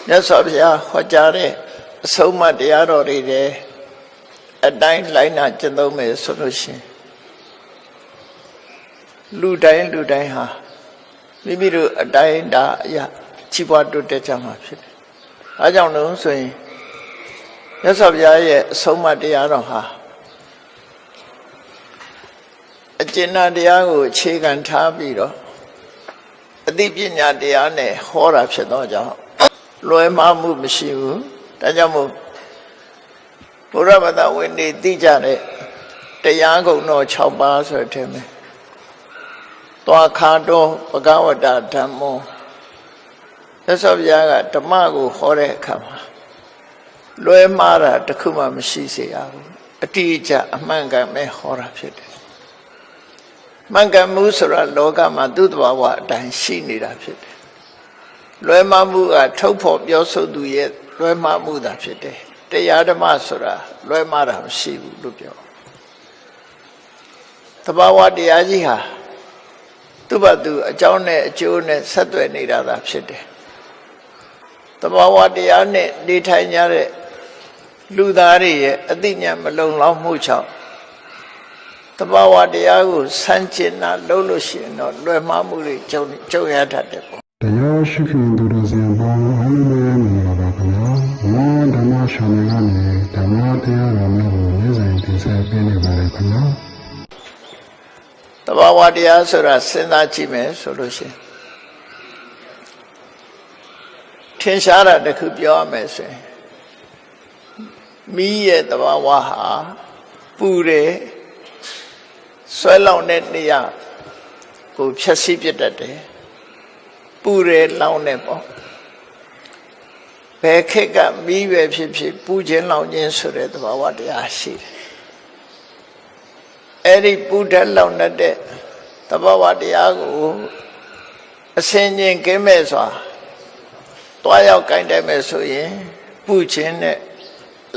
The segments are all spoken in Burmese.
မြတ်စွာဘုရားဟောကြားတဲ့အဆုံးအမတရားတော်တွေတဲ့အတိုင်းလိုက်နာကျင့်သုံးမယ်ဆိုလို့ရှိရင်လူတိုင်းဟာမိမိတို့အတိုင်းဒါအရာကြီးပွားတိုးတက်ကြမှာဖြစ်တယ်။အားကြောင့်လို့ဆိုရင်မြတ်စွာဘုရားရဲ့အဆုံးအမတရားတော်ဟာအကျဉ်းတရားကိုအခြေခံထားပြီးတော့အသိပညာတရားနဲ့ဟောတာဖြစ်သောကြောင့်လွယ်မှားမှုမရှိဘူး။ဒါကြောင့်မို့ဘုရားဘာသာဝင်တွေသိကြတဲ့တရားကုံတော်6ပါးဆိုတဲ့ထဲမှာသွားခါတော်ဘဂဝတဓမ္မောသက်သောဘုရားကဓမ္မကိုဟောတဲ့အခါမှာလွယ်မှားတာတခုမှမရှိစေရဘူးအတိအကျအမှန်ကန်ပဲဟောတာဖြစ်တယ်မှန်ကန်မှုဆိုတာလောကမှာသူ့တဘာဝအတိုင်းရှိနေတာဖြစ်တယ်လွယ်မှားမှုကထုတ်ဖော်ပြောဆိုသူရဲ့လွယ်မှားမှုသာဖြစ်တယ်တရားဓမ္မဆိုတာလွယ်မှားတာမရှိဘူးလို့ပြောတဘာဝတရားကြီးဟာသူ့ဘာသူအကြောင်းနဲ့အကျိုးနဲ့ဆက်သွယ်နေတာသာဖြစ်တယ်တဘာဝတရားနဲ့နေထိုင်ကြတဲ့လူသားတွေရဲ့အသိဉာဏ်မလုံလောက်မှုကြောင့်တဘာဝတရားကိုစမ်းကျင်တာလုပ်လို့ရှိရင်တော့လွယ်မှားမှုတွေကြုံရတတ်တယ်ပေါ့တရားရှိခင်သူတို့စဉ်ပေါင်းအားလုံးပဲမင်္ဂလာပါခင်ဗျာဓမ္မရှာနေကနေဓမ္မတရားတော်များကိုနေ့စဉ်တင်ဆက်ပေးနေပါတယ်ခင်ဗျာတဘာဝတရားဆိုတာစဉ်းစားကြည့်မယ်ဆိုလို့ရှိရင်ထင်ရှားတာတစ်ခုပြောရမယ်ဆိုရင်မီးရဲ့တဘာဝဟာပူတယ်ဆွဲလောင်တဲ့နေရာကိုဖြတ်စည်းပြတတ်တယ်ပူတယ်လောင်တယ်ပေါ့ဘယ်ခေတ်ကမီးပဲဖြစ်ဖြစ်ပူခြင်းလောင်ခြင်းဆိုတဲ့တဘာဝတရားရှိတယ်အဲ့ဒီပူဓာတ်လောင်တဲ့တဘာဝတရားကိုအစင်ချင်းကင်းမဲ့စွာတွားရောက်ကိုင်တယ်မဲ့ဆိုရင်ပူခြင်းနဲ့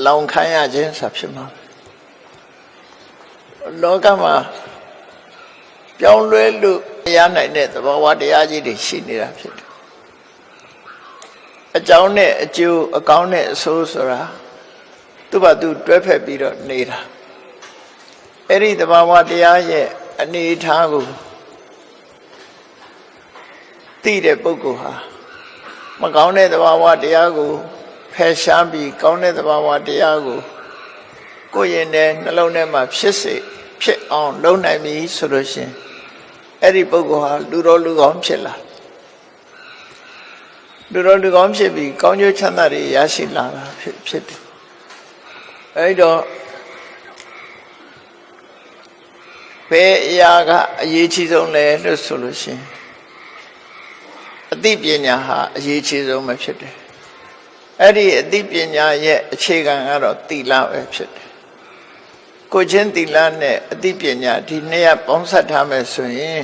လောင်ခံရခြင်းဆိုဖြစ်မှာလောကမှာပြောင်းလဲလို့ရနိုင်တဲ့သဘာဝတရားကြီးတွေရှိနေတာဖြစ်တယ်အကြောင်းနဲ့အကျိုးအကောင်းနဲ့အဆိုးဆိုတာသူ့ဘာသူတွဲဖက်ပြီးတော့နေတာအဲ့ဒီသဘာဝတရားရဲ့အနေအထားကိုသိတဲ့ပုဂ္ဂိုလ်ဟာမကောင်းတဲ့သဘာဝတရားကိုဖယ်ရှားပြီးကောင်းတဲ့သဘာဝတရားကိုကိုယ်ရင်ထဲနှလုံးထဲမှာဖြစ်အောင်လုပ်နိုင်ပြီဆိုလို့ရှိရင်အဲ့ဒီပုဂ္ဂိုလ်ဟာလူတော်လူကောင်းဖြစ်လာလူတော်လူကောင်းဖြစ်ပြီးကောင်းကျိုးချမ်းသာတွေရရှိလာတာဖြစ်တယ်အဲ့တော့ဘယ်အရာကအရေးကြီးဆုံးလဲလို့ဆိုလို့ရှိရင်အသိပညာဟာအရေးကြီးဆုံးပဲဖြစ်တယ်အဲ့ဒီအသိပညာရဲ့အခြေခံကတော့သီလပဲဖြစ်တယ်ကိုချင်းသီလနဲ့အသိပညာဒီနှစ်ရပ်ပေါင်းစပ်ထားမယ်ဆိုရင်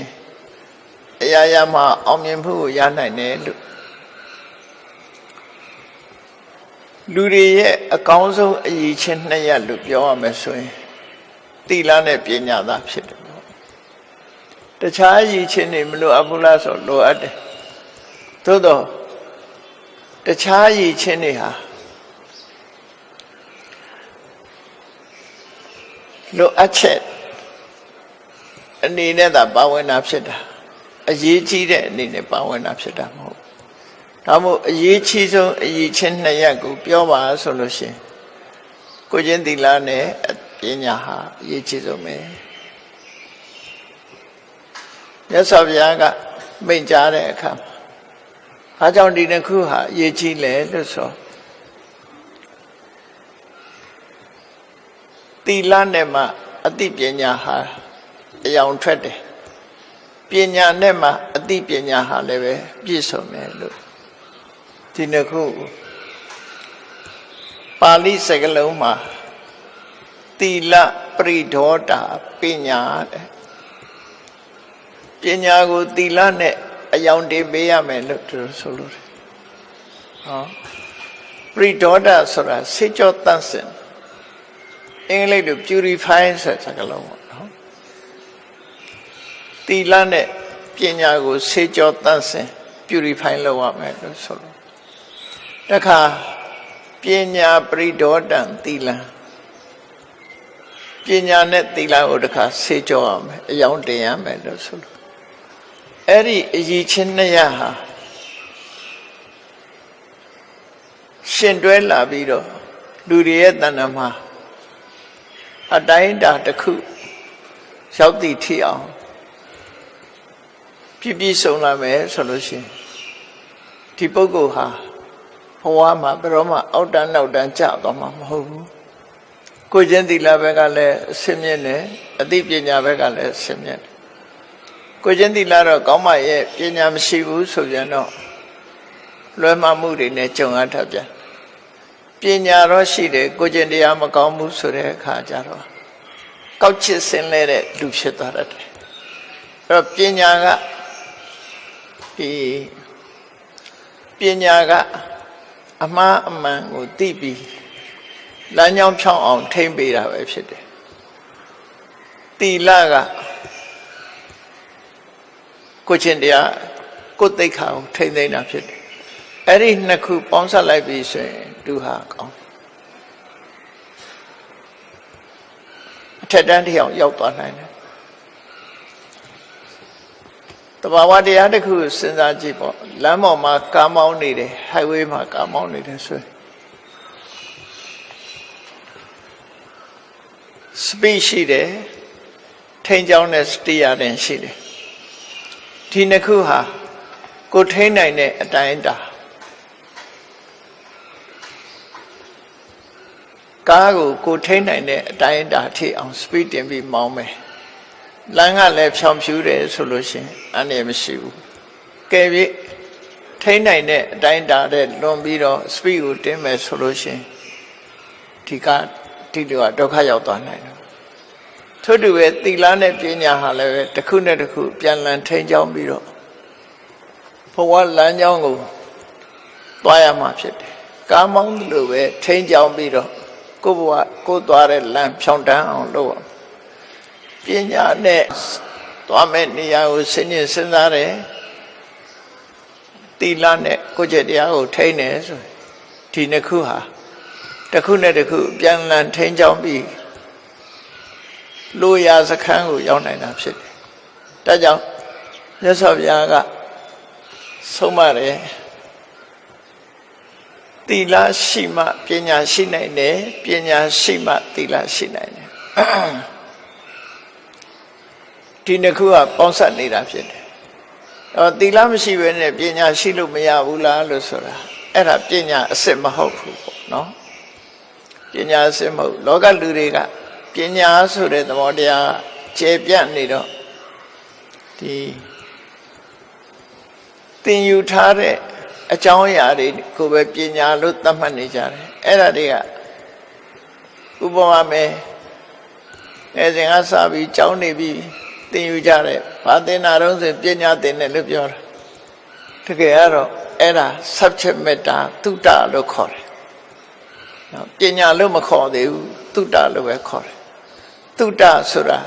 အရာရာမှာအောင်မြင်မှုကိုရနိုင်တယ်လို့လူတွေရဲ့အကောင်းဆုံးအရေးချင်းနှစ်ရပ်လို့ပြောရမယ်ဆိုရင်သီလနဲ့ပညာသာဖြစ်တယ်ပေါ့တခြားအရေးချင်းတွေမလိုအပ်ဘူးလားဆိုလိုအပ်တယ်သို့တော့တခြားအရေးချင်းတွေဟာလိုအပ်ချက်အနေနဲ့သာပါဝင်တာဖြစ်တာအရေးကြီးတဲ့အနေနဲ့ပါဝင်တာဖြစ်တာမဟုတ်ဒါမို့အရေးကြီးဆုံးအရေးချင်းနှစ်ရပ်ကိုပြောပါဆိုလို့ရှိရင်ကိုချင်းသီလနဲ့ပညာဟာအရေးကြီးဆုံးပဲမြတ်စွာဘုရားကမိန့်ကြားတဲ့အခါအားကြောင့်ဒီနှစ်ခုဟာအရေးကြီးလေလို့ဆိုသီလနဲ့မှအသိပညာဟာအယောင်ထွက်တယ်ပညာနဲ့မှအသိပညာဟာလည်းပဲပြည့်စုံတယ်လို့ဒီနှစ်ခုပါဠိစကားလုံးမှာသီလပရိဒေါတာပညာတဲ့ပညာကိုသီလနဲ့အယောင်တင်ပေးရမယ်လို့သူဆိုလို့တယ်ဟောပရိဒေါတာဆိုတာစိတ်ကြောတန့်စင်အင်္ဂလိပ်လို purify ဆိုတဲ့စကားလုံးပေါ့နော်သီလနဲ့ပညာကိုစိတ်ကြောတန့်စင် purify လုပ်ရမယ်လို့ဆိုလို့ တခါပညာပရိဒေါတံသီလံပညာနဲ့သီလကိုတခါဆေးကြောရမယ်အယောင်တင်ရမယ်လို့ဆိုလို့အဲ့ဒီအရည်ချင်းနှစ်ရဟာရှင်တွဲလာပြီးတော့လူတွေရဲ့တဏ္ဍာမှာအတိုင်းအတာတစ်ခုရောက်တည်ထီအောင်ပြည့်စုံလာမယ်ဆိုလို့ရှိရင်ဒီပုဂ္ဂိုလ်ဟာဘဝမှာဘယ်တော့မှအောက်တန်းနောက်တန်းကျသွားမှာမဟုတ်ဘူးကိုယ်ချင်းသီလဘက်ကလည်းအစင်းမြင့်တယ်အသိပညာဘက်ကလည်းအစင်းမြင့်တယ်ကိုယ်ချင်းသီလတော့ကောင်းမှရဲ့ပညာမရှိဘူးဆိုပြန်တော့လွဲမှားမှုတွေနဲ့ကြုံရတတ်ပြန်ပညာတော့ရှိတယ်ကိုယ်ချင်းတရားမကောင်းဘူးဆိုတဲ့အခါကျတော့ကောက်ချစ်စင်လဲတဲ့လူဖြစ်သွားတတ်တယ်အဲ့တော့ပညာကအမှားအမှန်ကိုသိပြီးလမ်းကြောင်းဖြောင်းအောင်ထိမ့်ပေးတာပဲဖြစ်တယ်သီလကကိုချင်းတရားကိုသိက္ခာကိုထိမ့်သိမ်းတာဖြစ်တယ်အဲ့ဒီနှစ်ခုပေါင်းစပ်လိုက်ပြီးဆိုရင်သူဟာကောင်းအထက်တန်းတစ်ယောက်ရောက်သွားနိုင်တယ်တဘာဝတရားတစ်ခုစဉ်းစားကြည့်ပေါ့လမ်းပေါ်မှာကားမောင်းနေတယ် highway မှာကားမောင်းနေတယ်ဆိုရင် speed ရှိတယ်ထိန်းကျောင်းတဲ့ steering ရှိတယ်ဒီနှစ်ခုဟာကိုထိန်းနိုင်တဲ့အတိုင်းအတာကားကိုထိန်းနိုင်တဲ့အတိုင်းအတာထိအောင် speed တင်ပြီးမောင်းမယ်လမ်းကလည်းဖြောင်ဖြူးတယ်ဆိုလို့ရှိရင်အန္တရာယ်မရှိဘူးကဲပြီးထိန်းနိုင်တဲ့အတိုင်းအတာတဲ့လွန်ပြီးတော့ speed ကိုတင်းမယ်ဆိုလို့ရှိရင်ဒီကတိတိကဒုက္ခရောက်သွားနိုင်တယ်ထို့တူပဲသီလနဲ့ပညာဟာလည်းပဲတစ်ခုနဲ့တစ်ခုပြန်လည်ထိန်းကျောင်းပြီးတော့ဘဝလမ်းကြောင်းကိုသွားရမှာဖြစ်တယ်ကားမောင်းလို့ပဲထိန်းကျောင်းပြီးတော့ကိုယ့်ဘဝကိုယ်သွားတဲ့လမ်းဖြောင်းတန်းအောင်လုပ်ရပညာနဲ့သွားမဲ့နေရာကိုစဉ်းကျင်စဉ်းစားတယ်သီလနဲ့ကိုယ်ကျက်တရားကိုထိန်းတယ်ဆိုဒီနှစ်ခုဟာတစ်ခုနဲ့တစ်ခုပြန်လည်ထိန်းကျောင်းပြီးလိုရာစခန်းကိုရောက်နိုင်တာဖြစ်တယ်။ဒါကြောင့်မြတ်စွာဘုရားကဆုံးမတယ်သီလရှိမှပညာရှိနိုင်တယ်ပညာရှိမှသီလရှိနိုင်တယ်ဒီနှစ်ခုကပေါင်းစပ်နေတာဖြစ်တယ်။သီလမရှိဘဲနဲ့ပညာရှိလို့မရဘူးလားလို့ဆိုတာအဲ့ဒါပညာအစစ်မဟုတ်ဘူးပေါ့နော်။ပညာအစစ်မဟုတ်လောကလူတွေကပညာဆိုတဲ့သဘောတရားကျေပြန့်နေတော့ဒီသင်ယူထားတဲ့အကြောင်းအရာတွေကိုပဲပညာလို့သတ်မှတ်နေကြတယ်အဲ့ဒါတွေကဥပမာမယ်အဲစဉ်ကစပြီးကြောင်းနေပြီးသင်ယူကြတယ်ဘာသင်တာတော့ဆိုပညာသင်တယ်လို့ပြောတာတကယ်ကတော့အဲ့ဒါ subject matter သုတလို့ခေါ်တယ်နော်ပညာလို့မခေါ်သေးဘူးသုတလို့ပဲခေါ်တယ်သုတဆိုတာ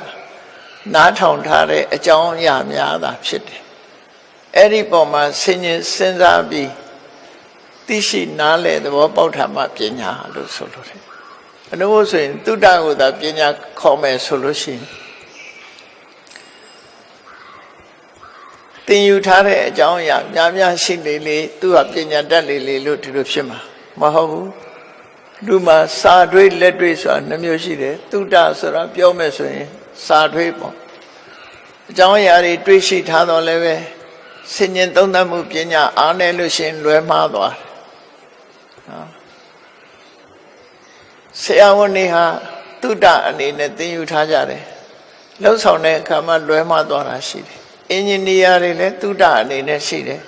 နားထောင်ထားတဲ့အကြောင်းအရာများတာဖြစ်တယ်အဲ့ဒီပုံမှာစဉ်းစားပြီးသိရှိနားလည်သဘောပေါက်တာမှပညာလို့ဆိုလို့တယ်အနုဘောဆိုရင်သုတကိုသာပညာခေါ်မယ်ဆိုလို့ရှိရင်သင်ယူထားတဲ့အကြောင်းအရာများများရှိလေသူကပညာတတ်လေလို့ဒီလိုဖြစ်မှာမဟုတ်ဘူးလူမှာစာတွေးလက်တွေးဆိုတာနှမျိုးရှိတယ်သုတဆိုတာပြောမယ်ဆိုရင်စာတွေးပေါ့အကြောင်းအရာတွေတွေးရှိထားတော့လည်းပဲဆင်ញင်သုံးသပ်မှုပညာအားနည်းလို့ရှင်လွဲမှားသွားတယ်နော်ဆရာဝန်တွေဟာသုတအနေနဲ့သင်ယူထားကြတယ်လှုပ်ဆောင်တဲ့အခါမှာလွဲမှားသွားတာရှိတယ်အင်ဂျင်နီယာတွေလည်းသုတအနေနဲ့ရှိတယ်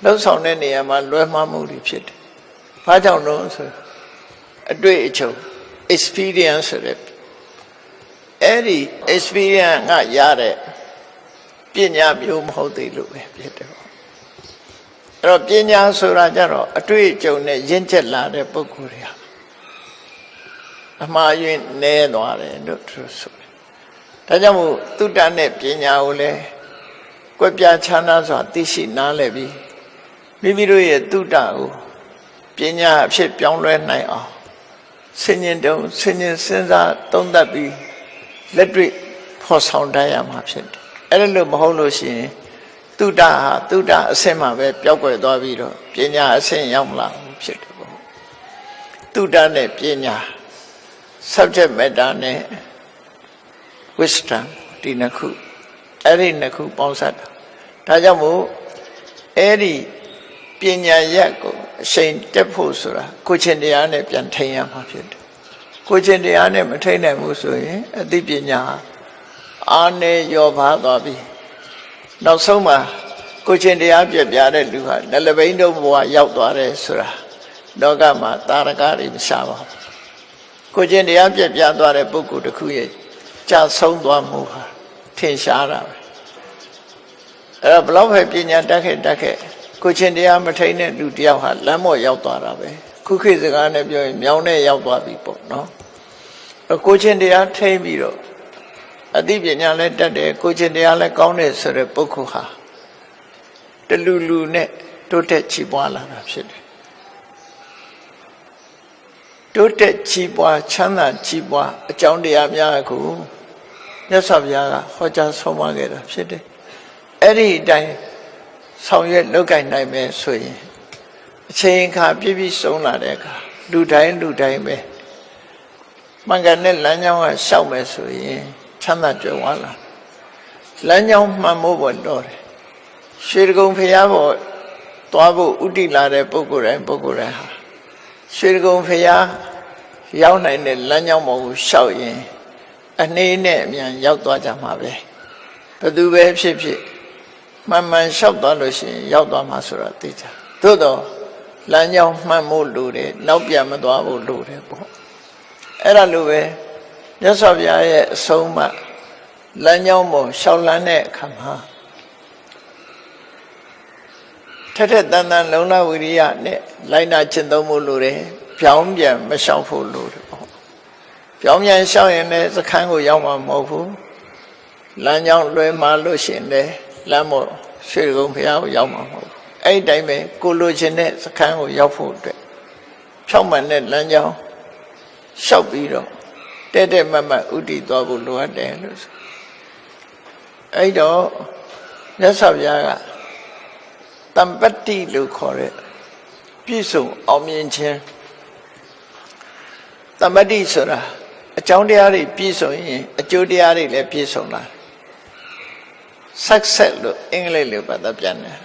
လှုပ်ဆောင်တဲ့နေရာမှာလွဲမှားမှုတွေဖြစ်တယ်ဘာကြောင့်လို့ဆိုအတွေ့အကြုံ experience ဆိုတဲ့အဲ့ဒီ experience ကရတဲ့ပညာမျိုးမဟုတ်သေးလို့ပဲဖြစ်တယ်ပေါ့အဲ့တော့ပညာဆိုတာကြတော့အတွေ့အကြုံနဲ့ရင့်ကျက်လာတဲ့ပုဂ္ဂိုလ်တွေဟာအမှားယွင်းနဲသွားတယ်လို့သူဆိုတယ်ဒါကြောင့်မို့သုတနဲ့ပညာကိုလည်းကွက်ပြားခြားနားစွာသိရှိနားလည်ပြီးမိမိတို့ရဲ့သုတကိုပ ပညာအဖြစ်ပြောင်းလဲနိုင်အောင်ဆင်ញင်တုံဆင်ញင်စဉ်းစားသုံးသပ်ပြီးလက်တွေ့ဖော်ဆောင်တတ်ရမှာဖြစ်တယ်အဲ့လိုမဟုတ်လို့ရှိရင်တုဒ္ဒဟာတုဒ္ဒအဆင့်မှာပဲပျောက်ကွယ်သွားပြီးတော့ပညာအဆင့်ရောက်မလာဘူးဖြစ်တယ်ပေါ့တုဒ္ဒနဲ့ပညာ subject matter နဲ့ wisdom ဒီနှစ်ခုအဲ့ဒီနှစ်ခုပေါင်းစပ်တာဒါကြောင့်မို့အဲ့ဒီပညာရက်ကိုအရှိန်တက်ဖို့ဆိုတာကိုယ်ချင်းတရားနဲ့ပြန်ထိန်ရမှာဖြစ်တယ်ကိုယ်ချင်းတရားနဲ့မထိန်နိုင်ဘူးဆိုရင်အသိပညာအားနဲ့ရောပါသွားပြီနောက်ဆုံးမှာကိုယ်ချင်းတရားပြည့်ပြတဲ့လူဟာလက်လဘိန်းတို့ဘဝရောက်သွားတယ်ဆိုတာလောကမှာတာရကတွေမရှာပါဘူးကိုယ်ချင်းတရားပြည့်ပြသွားတဲ့ပုဂ္ဂိုလ်တစ်ခုရဲ့ကြာဆုံးသွားမှုဟာထင်ရှားတာပဲအဲ့တော့ဘလောက်ပဲပညာတတ်ခဲ့ကိုချင်းတရားမထိန်တဲ့လူတယောက်ဟာလမ်းမော့ရောက်သွားတာပဲခုခေတ်စကားနဲ့ပြောရင်မြောင်းနဲ့ရောက်သွားပြီပေါ့နော်ကိုချင်းတရားထိန်ပြီးတော့အသိပညာလည်းတတ်တယ်ကိုချင်းတရားလည်းကောင်းတယ်ဆိုတဲ့ပုဂ္ဂိုလ်ဟာတလူလူနဲ့တိုးတက်ချီးပွားလာတာဖြစ်တယ်တိုးတက်ချီးပွားချမ်းသာချီးပွားအကြောင်းတရားများကိုမြတ်စွာဘုရားကဟောကြားဆုံးမခဲ့တာဖြစ်တယ်အဲ့ဒီအတိုင်းဆောင်ရွက်လုပ်ကိုင်နိုင်မယ်ဆိုရင်အချိန်အခါပြည့်ပြည့်စုံလာတဲ့အခါလူတိုင်းပဲမှန်ကန်တဲ့လမ်းကြောင်းကရှောက်မယ်ဆိုရင်ချမ်းသာကြွယ်ဝလာလမ်းကြောင်းမှန်ဖို့ပေါ်တော့တယ်ရွှေကုံဖရာပေါ်သွားဖို့ဥတည်လာတဲ့ပုဂ္ဂိုလ်တိုင်းဟာရွှေကုံဖရာရောက်နိုင်တဲ့လမ်းကြောင်းပေါ်ကိုရှောက်ရင်အနေနဲ့အမြန်ရောက်သွားကြမှာပဲဘယ်သူပဲဖြစ်မှန်လျှောက်သွားလို့ရှိရင်ရောက်သွားမှာဆိုတာသိကြသို့တော့လမ်းကြောင်းမှန်ဖို့လိုတယ်နောက်ပြန်မသွားဖို့လိုတယ်ပေါ့အဲ့ဒါလိုပဲမြတ်စွာဘုရားရဲ့အဆုံးအမလမ်းကြောင်းပေါ်ရှောက်လန်းတဲ့အခါမှာထက်တန်လုံလဝိရိယနဲ့လိုက်နာကျင့်သုံးဖို့လိုတယ်ပြောင်းပြန်မလျှောက်ဖို့လိုတယ်ပေါ့ပြောင်းပြန်လျှောက်ရင်လည်းစခန်းကိုရောက်မှာမဟုတ်ဘူးလမ်းကြောင်းလွဲမှာလို့ရှိရင်လည်းလမ်းမော်ရွှေကုံဘုရားကိုရောက်မှာမဟုတ်ဘူးအဲ့ဒီတိုင်းပဲကိုလိုချင်တဲ့စခန်းကိုရောက်ဖို့အတွက်ဖြောင့်မှန်တဲ့လမ်းကြောင်းလျှောက်ပြီးတော့တဲ့မတ်ဥတည်သွားဖို့လိုအပ်တယ်လို့ဆိုအဲ့တော့မြတ်စွာဘုရားကတမ္ပတ္တိလို့ခေါ်တဲ့ပြည့်စုံအောင်မြင်ခြင်းတမ္ပတ္တိဆိုတာအကြောင်းတရားတွေပြည့်စုံရင်အကျိုးတရားတွေလည်းပြည့်စုံလာsuccess လို့အင်္ဂလိပ်လိုပတ်သက်ပြန်တယ်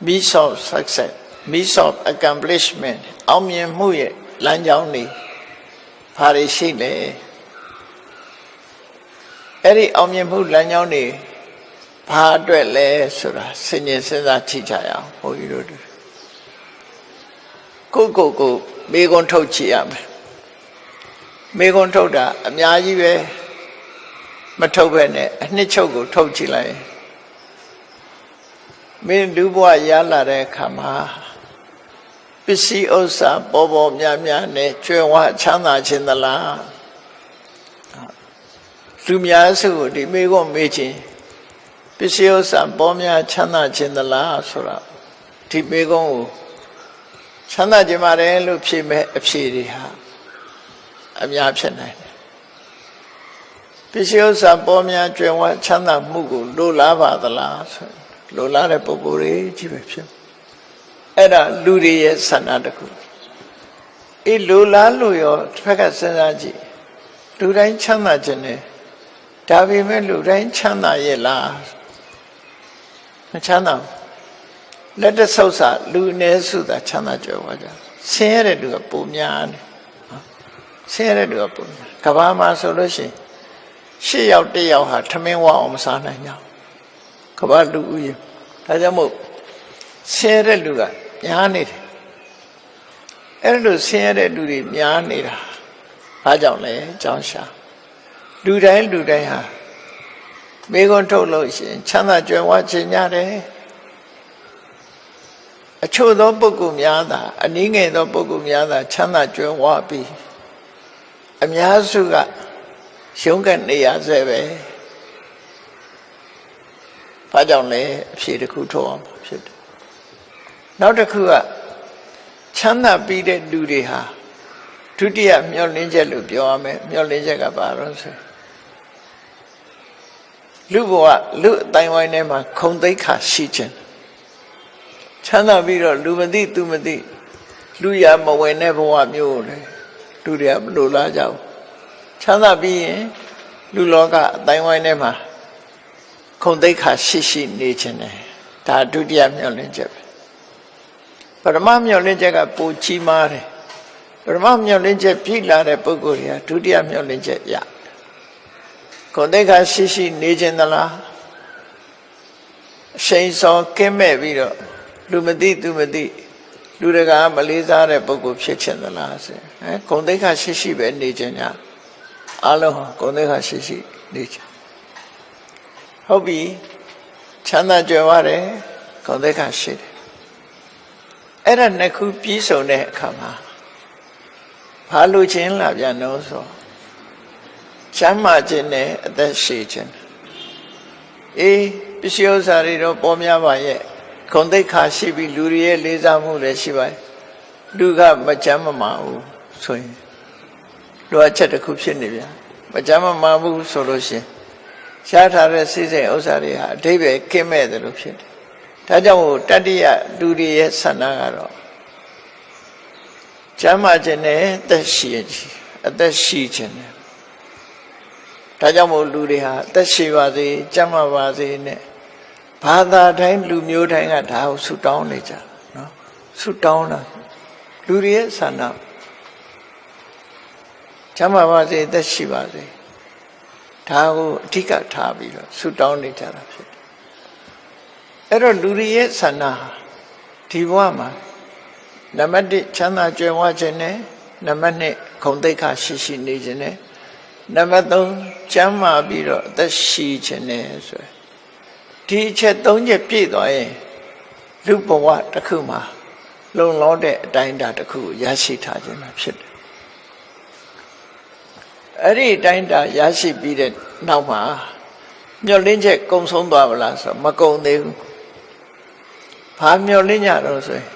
means of success means of accomplishment အောင်မြင်မှုရဲ့လမ်းကြောင်းတွေဘာတွေရှိလဲအဲ့ဒီအောင်မြင်မှုလမ်းကြောင်းတွေဘာအတွက်လဲဆိုတာစဉ်းကျင်စဉ်းစားကြည့်ကြရအောင်ဘုန်းကြီးတို့ကိုမေခွန်းထုတ်ကြည့်ရမယ်မေခွန်းထုတ်တာအများကြီးပဲမထုတ်ပဲနဲ့အနှစ်ချုပ်ကိုထုတ်ကြည့်လိုက်မင်းလူဘဝရလာတဲ့အခါမှာပစ္စည်းဥစ္စာပေါ်များနဲ့ကျွဲဝချမ်းသာခြင်းသလားလူများစုကိုဒီမေခွန်းမေးခြင်းပစ္စည်းဥစ္စာပေါ်များချမ်းသာခြင်းသလားဆိုတာဒီမေခွန်းကိုချမ်းသာခြင်းပါတယ်လို့ဖြေမဲ့အဖြေတွေဟာအများဖြစ်နိုင်တယ်ပစ္စည်းဥစ္စာပေါ်များကျွဲဝချမ်းသာမှုကိုလိုလားပါသလားဆိုလိုလားတဲ့ပုဂ္ဂိုလ်တွေကြီးပဲဖြစ်အဲ့ဒါလူတွေရဲ့ဆန္ဒတစ်ခုအေးလိုလားလို့ရောတစ်ဖက်ကစဉ်းစားကြည့်လူတိုင်းချမ်းသာခြင်းနဲ့ဒါပေမဲ့လူတိုင်းချမ်းသာရဲ့လားမချမ်းသာလက်တဆုပ်စာလူအနည်းစုသာချမ်းသာကြွယ်ဝကြဆင်းရဲတဲ့လူကပုံများတယ်ဆင်းရဲတဲ့လူကပုံများကဘာမှာဆိုလို့ရှိရင်8 ယောက်1 ယောက်ဟာထမင်းဝအောင်မစားနိုင်ကြကဘာလူဦးရေဒါကြောင့်မို့ဆင်းရဲတဲ့လူကများနေတယ်အဲ့လိုဆင်းရဲတဲ့လူတွေများနေတာဘာကြောင့်လဲအကြောင်းရှာလူတိုင်းဟာမိခွန်းထုတ်လို့ရှိရင်ချမ်းသာကြွယ်ဝခြင်းရတယ်အချို့သောပုဂ္ဂိုလ်များသာအနည်းငယ်သောပုဂ္ဂိုလ်များသာချမ်းသာကြွယ်ဝပြီးအများစုကရုန်းကန်နေရဆဲပဲဘာကြောင့်လဲအဖြေတစ်ခုထုတ်အောင်ဖြစ်တယ်နောက်တစ်ခုက ချမ်းသာပြီးတဲ့လူတွေဟာဒုတိယမျှော်လင့်ချက်လို့ပြောရမယ်မျှော်လင့်ချက်ကဘာလို့ဆိုလူဘဝလူအတိုင်းဝိုင်းထဲမှာခုံသိက္ခာရှိခြင်းချမ်းသာပြီးတော့လူမသိသူမသိလူရမဝင်တဲ့ဘဝမျိုးလေလူတွေကမလိုလားကြဘူးချမ်းသာပြီးရင်လူလောကအတိုင်းဝိုင်းထဲမှာခုံသိက္ခာရှိနေခြင်းတယ်ဒါဒုတိယမျှော်လင့်ချက်ပဲပထမမျှော်လင့်ချက်ကပိုကြီးမားတယ်ပထမမျှော်လင့်ချက်ပြည့်လာတဲ့ပုဂ္ဂိုလ်တွေကဒုတိယမျှော်လင့်ချက်ရခုံသိက္ခာရှိနေခြင်းသလားအရှိန်စောကင်းမဲ့ပြီးတော့လူမသိသူမသိလူတကာမလေးစားတဲ့ပုဂ္ဂိုလ်ဖြစ်ခြင်းသလားဆိုဂုဏ်သိက္ခာရှိပဲနေခြင်းညာအလုံးဂုဏ်သိက္ခာရှိနေခြင်းဟုတ်ပြီချမ်းသာကြွယ်ဝတယ်ဂုဏ်သိက္ခာရှိတယ်အဲ့ဒါနှစ်ခုပြည့်စုံတဲ့အခါမှာဘာလို့ခြင်းလာပြန်လို့ဆိုချမ်းသာခြင်းနဲ့အသက်ရှိခြင်းအေးပစ္စည်းဥစ္စာတွေတော့ပေါ်များပါရဲ့ဂုဏ်သိက္ခာရှိပြီးလူတွေရဲ့လေးစားမှုလည်းရှိပါတယ်လူကမချမ်းမမာဘူးဆိုရင်လိုအပ်ချက်တစ်ခုဖြစ်နေပြန်မချမ်းမမာဘူးဆိုလို့ရှိရင်ရှားထားတဲ့စိတ်စိတ်ဥစ္စာတွေဟာအဓိပ္ပာယ်ကင်းမဲ့တယ်လို့ဖြစ်တယ်ဒါကြောင့်မို့တတိယလူတွေရဲ့ဆန္ဒကတော့ချမ်းသာခြင်းနဲ့အသက်ရှိခြင်းနဲ့ဒါကြောင့်မို့လူတွေဟာအသက်ရှိပါစေချမ်းသာပါစေနဲ့ဘာသာတိုင်းလူမျိုးတိုင်းကဒါကိုဆုတောင်းနေကြနော်ဆုတောင်းတာလူတွေရဲ့ဆန္ဒချမ်းသာပါစေအသက်ရှိပါစေဒါကိုအဓိကထားပြီးတော့ဆုတောင်းနေကြတာဖြစ်တယ်အဲ့တော့လူတွေရဲ့ဆန္ဒဒီဘဝမှာနံပါတ်1ချမ်းသာကြွယ်ဝခြင်းနဲ့နံပါတ်2ဂုဏ်သိက္ခာရှိနေခြင်းနဲ့နံပါတ်3ကျမ်းမာပြီးတော့အသက်ရှိခြင်းနဲ့ဆိုဒီအချက်3ချက်ပြည့်သွားရင်လူဘဝတစ်ခုမှာလုံလောက်တဲ့အတိုင်းအတာတစ်ခုရရှိထားခြင်းမှာဖြစ်တယ်အဲ့ဒီအတိုင်းအတာရရှိပြီးတဲ့နောက်မှာမျောလင်းချက်ကုံဆုံးသွားပါလားဆိုမကုံသေးဘူးဘာမျောလင်းကြတော့ဆိုရင်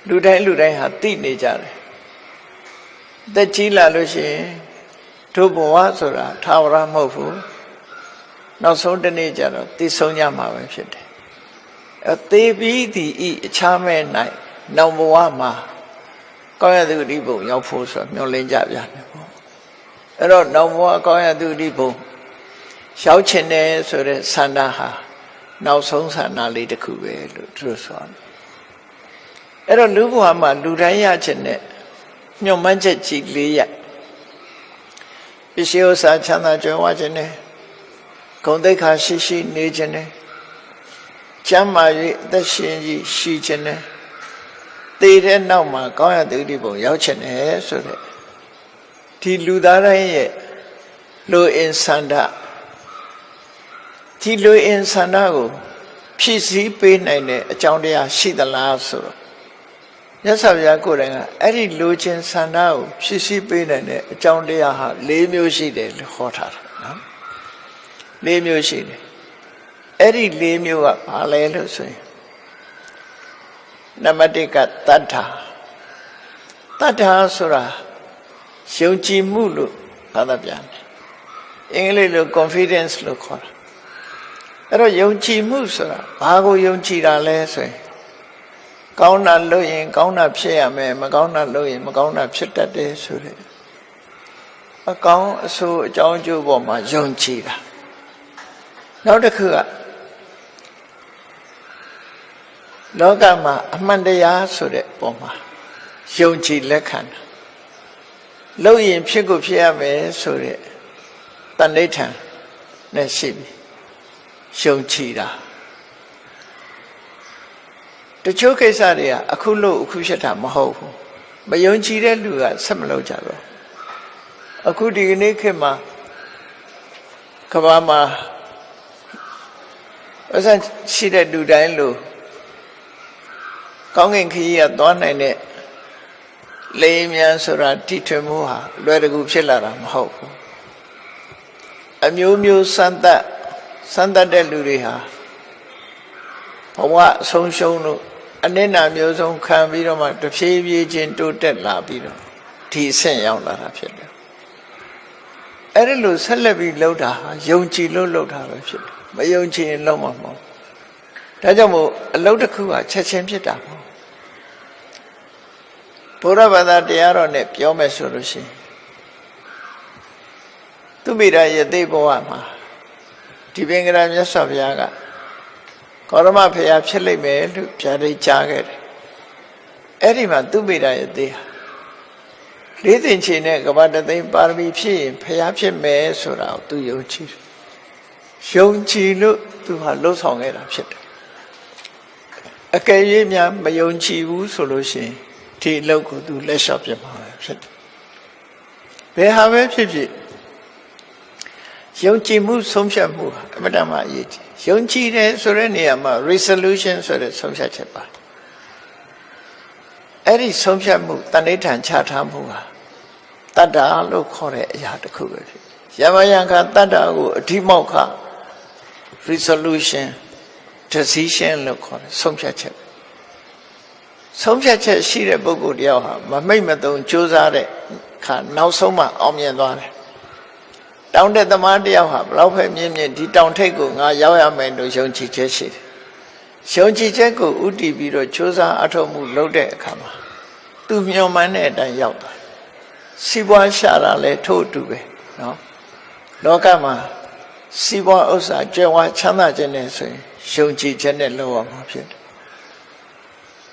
လူတိုင်းဟာသိနေကြတယ်သက်ကြီးလာလို့ရှိရင်တို့ဘဝဆိုတာထာဝရမဟုတ်ဘူးနောက်ဆုံးတစ်နေ့ကျတော့သိဆုံးကြမှာပဲဖြစ်တယ်အသေးပြီးဒီအခြားမဲ့၌နောက်ဘဝမှာကောင်းရသူဒီဘုံရောက်ဖို့ဆိုမျှော်လင့်ကြပြန်တယ်ပေါ့အဲ့တော့နောက်ဘဝကောင်းရသူဒီဘုံရောက်ချင်တယ်ဆိုတဲ့ဆန္ဒဟာနောက်ဆုံးဆန္ဒလေးတစ်ခုပဲလို့သူတို့ဆိုတယ်အဲ့တော့လူဘဝမှာလူတိုင်းရချင်တဲ့ညှော်မှန်းချက်ကြီး၄ရပ်ပစ္စည်းဥစ္စာချမ်းသာကြွယ်ဝခြင်းနဲ့ဂုဏ်သိက္ခာရှိနေခြင်းနဲ့ကျမ်းမာ၍အသက်ရှင်ရှိခြင်းနဲ့သေတဲ့နောက်မှာကောင်းရသူဒီဘုံရောက်ခြင်းနဲ့ဆိုတဲ့ဒီလူသားတိုင်းရဲ့လူအင်ဆန္ဒဒီလူအင်ဆန္ဒကိုဖြည့်ဆည်းပေးနိုင်တဲ့အကြောင်းတရားရှိသလားဆိုတော့မြတ်စွာဘုရားကိုယ်တိုင်ကအဲ့ဒီလူချင်းဆန္ဒကိုဖြည့်ဆည်းပေးနိုင်တဲ့အကြောင်းတရားဟာ၄မျိုးရှိတယ်လို့ဟောထားတာနော်၄မျိုးရှိတယ်အဲ့ဒီ၄မျိုးကဘာလဲလို့ဆိုရင်နံပါတ်1ကတတ္ထာဆိုတာယုံကြည်မှုလို့ဘာသာပြန်တယ်အင်္ဂလိပ်လို confidence လို့ခေါ်တာအဲ့တော့ယုံကြည်မှုဆိုတာဘာကိုယုံကြည်တာလဲဆိုရင်ကောင်းတာလုပ်ရင်ကောင်းတာဖြစ်ရမယ်မကောင်းတာလုပ်ရင်မကောင်းတာဖြစ်တတ်တယ်ဆိုတဲ့အကောင်းအဆိုးအကြောင်းအကျိုးပေါ်မှာယုံကြည်တာနောက်တစ်ခုကလောကမှာအမှန်တရားဆိုတဲ့ပုံမှာယုံကြည်လက်ခံတာလုပ်ရင်ဖြစ်ကိုဖြစ်ရမယ်ဆိုတဲ့တဏှိဋ္ဌာန်နဲ့ရှိပြီယုံကြည်တာတချို့ကိစ္စတွေကအခုလို့အခုဖြစ်တာမဟုတ်ဘူးမယုံကြည်တဲ့လူကဆက်မလုပ်ကြတော့အခုဒီကနေ့ခေတ်မှာကမ္ဘာမှာအစရှိတဲ့လူတိုင်းလို့ကောင်းကင်ခရီးကသွားနိုင်တဲ့လေမြန်ဆိုတာတိထွင်မှုဟာလွယ်တကူဖြစ်လာတာမဟုတ်ဘူးအမျိုးမျိုးစမ်းသပ်တဲ့လူတွေဟာဘဝဆုံးရှုံးလို့ အနစ်နာမျိုးစုံခံပြီးတော့မှတဖြည်းဖြည်းချင်းတိုးတက်လာပြီးတော့ဒီအဆင့်ရောက်လာတာဖြစ်တယ်အဲ့ဒီလိုဆက်လက်ပြီးလှုပ်တာဟာယုံကြည်လို့လှုပ်တာပဲဖြစ်တယ်မယုံကြည်ရင်လှုပ်မှာမဟုတ်ဒါကြောင့်မို့အလုပ်တစ်ခုကချက်ချင်းဖြစ်တာမဟုတ်ဘုရားဘာသာတရားတော်နဲ့ပြောမယ်ဆိုလို့ရှိရင်သူမိရာယသိဘဝမှာဒီပင်ကရာမြတ်စွာဘုရားကကောရမဖေယဖြစ်လိမ့်မယ်လို့ဗျာဒိတ်ကြားခဲ့တယ်အဲ့ဒီမှာသူမိရာယသိဟာလေးသိင်ချေနဲ့ကမ္ဘာတသိန်းပါရမီဖြစ်ရင်ဖေယဖြစ်မယ်ဆိုတာကိုသူယုံကြည်တယ်ယုံကြည်လို့သူဟာလှုပ်ဆောင်ခဲ့တာဖြစ်တယ်အကယ်၍များမယုံကြည်ဘူးဆိုလို့ရှိရင်ဒီအလုပ်ကိုသူလက်လျှော့ပြမှာပဲဖြစ်တယ်ဘယ်ဟာပဲဖြစ်ဖြစ်ယုံကြည်မှုဆုံးဖြတ်မှုအမှန်တမ်းအရေးကြီးယုံကြည်တယ်ဆိုတဲ့နေရာမှာ resolution ဆိုတဲ့ဆုံးဖြတ်ချက်ပါအဲ့ဒီဆုံးဖြတ်မှုတဏိဌာန်ချထားမှုဟာတတ္တာလို့ခေါ်တဲ့အရာတစ်ခုပဲဖြစ်ယမယံခတတ္တာကိုအဓိမောက္ခ resolution decision လို့ခေါ်တယ်ဆုံးဖြတ်ချက်ဆုံးဖြတ်ချက်ရှိတဲ့ပုဂ္ဂိုလ်တယောက်ဟာမမိတ်မသုံးကြိုးစားတဲ့အခါနောက်ဆုံးမှအောင်မြင်သွားတယ်တောင်တဲ့သမားတယောက်ဟာဘလောက်ပဲမြင့်မြင့်ဒီတောင်ထိပ်ကိုငါရောက်ရမယ်လို့ယုံကြည်ချက်ရှိတယ်ယုံကြည်ချက်ကိုဥတည်ပြီးတော့ကြိုးစားအထောက်မှုလုပ်တဲ့အခါမှာသူမျှော်မှန်းတဲ့အတိုင်းရောက်သွားစီးပွားရှာတာလဲထို့အတူပဲနော်လောကမှာစီးပွားဥစ္စာကြွယ်ဝချမ်းသာခြင်းနဲ့ဆိုရင်ယုံကြည်ချက်နဲ့လုပ်ရမှာဖြစ်တယ်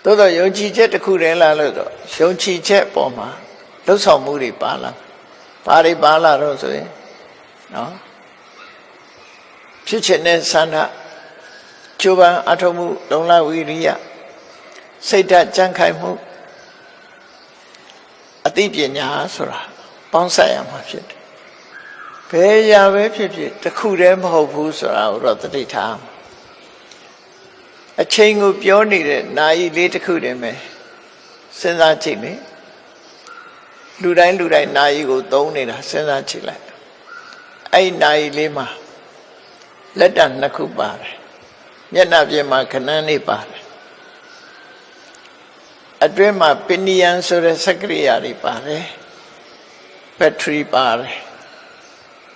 သို့တော့ယုံကြည်ချက်တစ်ခုတည်းလားလို့တော့ယုံကြည်ချက်ပေါ်မှာလှုပ်ဆောင်မှုတွေပါလာဘာတွေပါလာတော့ဆိုရင်နော်ဖြစ်ခြင်းနဲ့ဆန္ဒကျိုးပန်းအထောက်မှုလုံလဝိရိယစိတ်ဓာတ်ကြံ့ခိုင်မှုအသိပညာဆိုတာပေါင်းစပ်ရမှာဖြစ်တယ်ဘယ်ရာပဲဖြစ်ဖြစ်တစ်ခုတည်းမဟုတ်ဘူးဆိုတာကိုတော့သတိထားအချိန်ကိုပြောနေတဲ့နာယီလေးတစ်ခုတည်းပဲစဉ်းစားကြည့်လေလူတိုင်းနာယီကိုသုံးနေတာစဉ်းစားကြည့်လိုက်အဲ့နာယီလေးမှာလက်တံနှစ်ခုပါတယ်မျက်နှာပြင်မှာခဏန်းလေးပါတယ်အတွင်းမှာပင်နီယန်ဆိုတဲ့စက္ကရိယာတွေပါတယ်ဘက်ထရီပါတယ်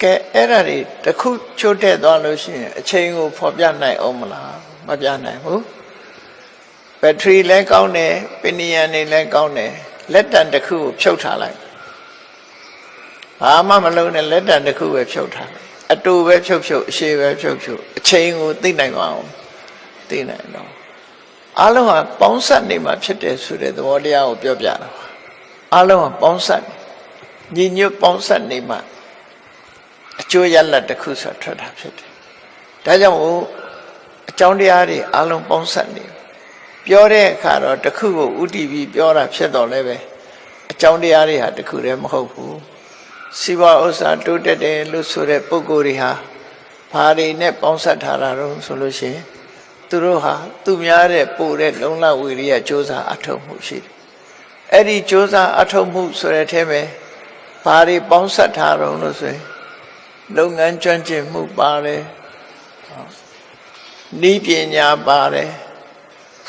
ကဲအဲ့ဒါတွေတစ်ခုချိုးတဲ့သွားလို့ရှိရင်အချိန်ကိုဖော်ပြနိုင်အောင်မလားမပြနိုင်ဘူးဘက်ထရီလည်းကောင်းတယ်ပင်နီယန်တွေလည်းကောင်းတယ်လက်တံတစ်ခုကိုဖြုတ်ထားလိုက်ဘာမှမလုပ်နဲ့လက်တံတစ်ခုပဲဖြုတ်ထားလိုက်အတူပဲဖြုတ်အရှိပဲဖြုတ်အချိန်ကိုသိနိုင်အောင်သိနိုင်တော့အလုံးဟာပေါင်းစပ်နေမှာဖြစ်တယ်ဆိုတဲ့သဘောတရားကိုပြောပြတာပါအလုံးဟာပေါင်းစပ်ညီညွတ်ပေါင်းစပ်နေမှာအကျိုးရလဒ်တစ်ခုဆိုထွက်တာဖြစ်တယ်ဒါကြောင့်အကြောင်းတရားတွေအလုံးပေါင်းစပ်နေပြောတဲ့အခါတော့တစ်ခုကိုဥတည်ပြီးပြောတာဖြစ်တော့လည်းပဲအကြောင်းတရားတွေဟာတစ်ခုတည်းမဟုတ်ဘူးစီးပွားဥစ္စာတိုးတက်တယ်လို့ဆိုတဲ့ပုဂ္ဂိုလ်တွေဟာဘာတွေနဲ့ပေါင်းစပ်ထားတာတော့ဆိုလို့ရှိရင်သူတို့ဟာသူများတဲ့ပို့တဲ့လုံလဝိရိယစ조사အထောက်မှုရှိတယ်အဲ့ဒီစ조사အထောက်မှုဆိုတဲ့အထဲမှာဘာတွေပေါင်းစပ်ထားတော့လို့ဆိုရင်လုပ်ငန်းကျွမ်းကျင်မှုပါတယ်နည်းပညာပါတယ်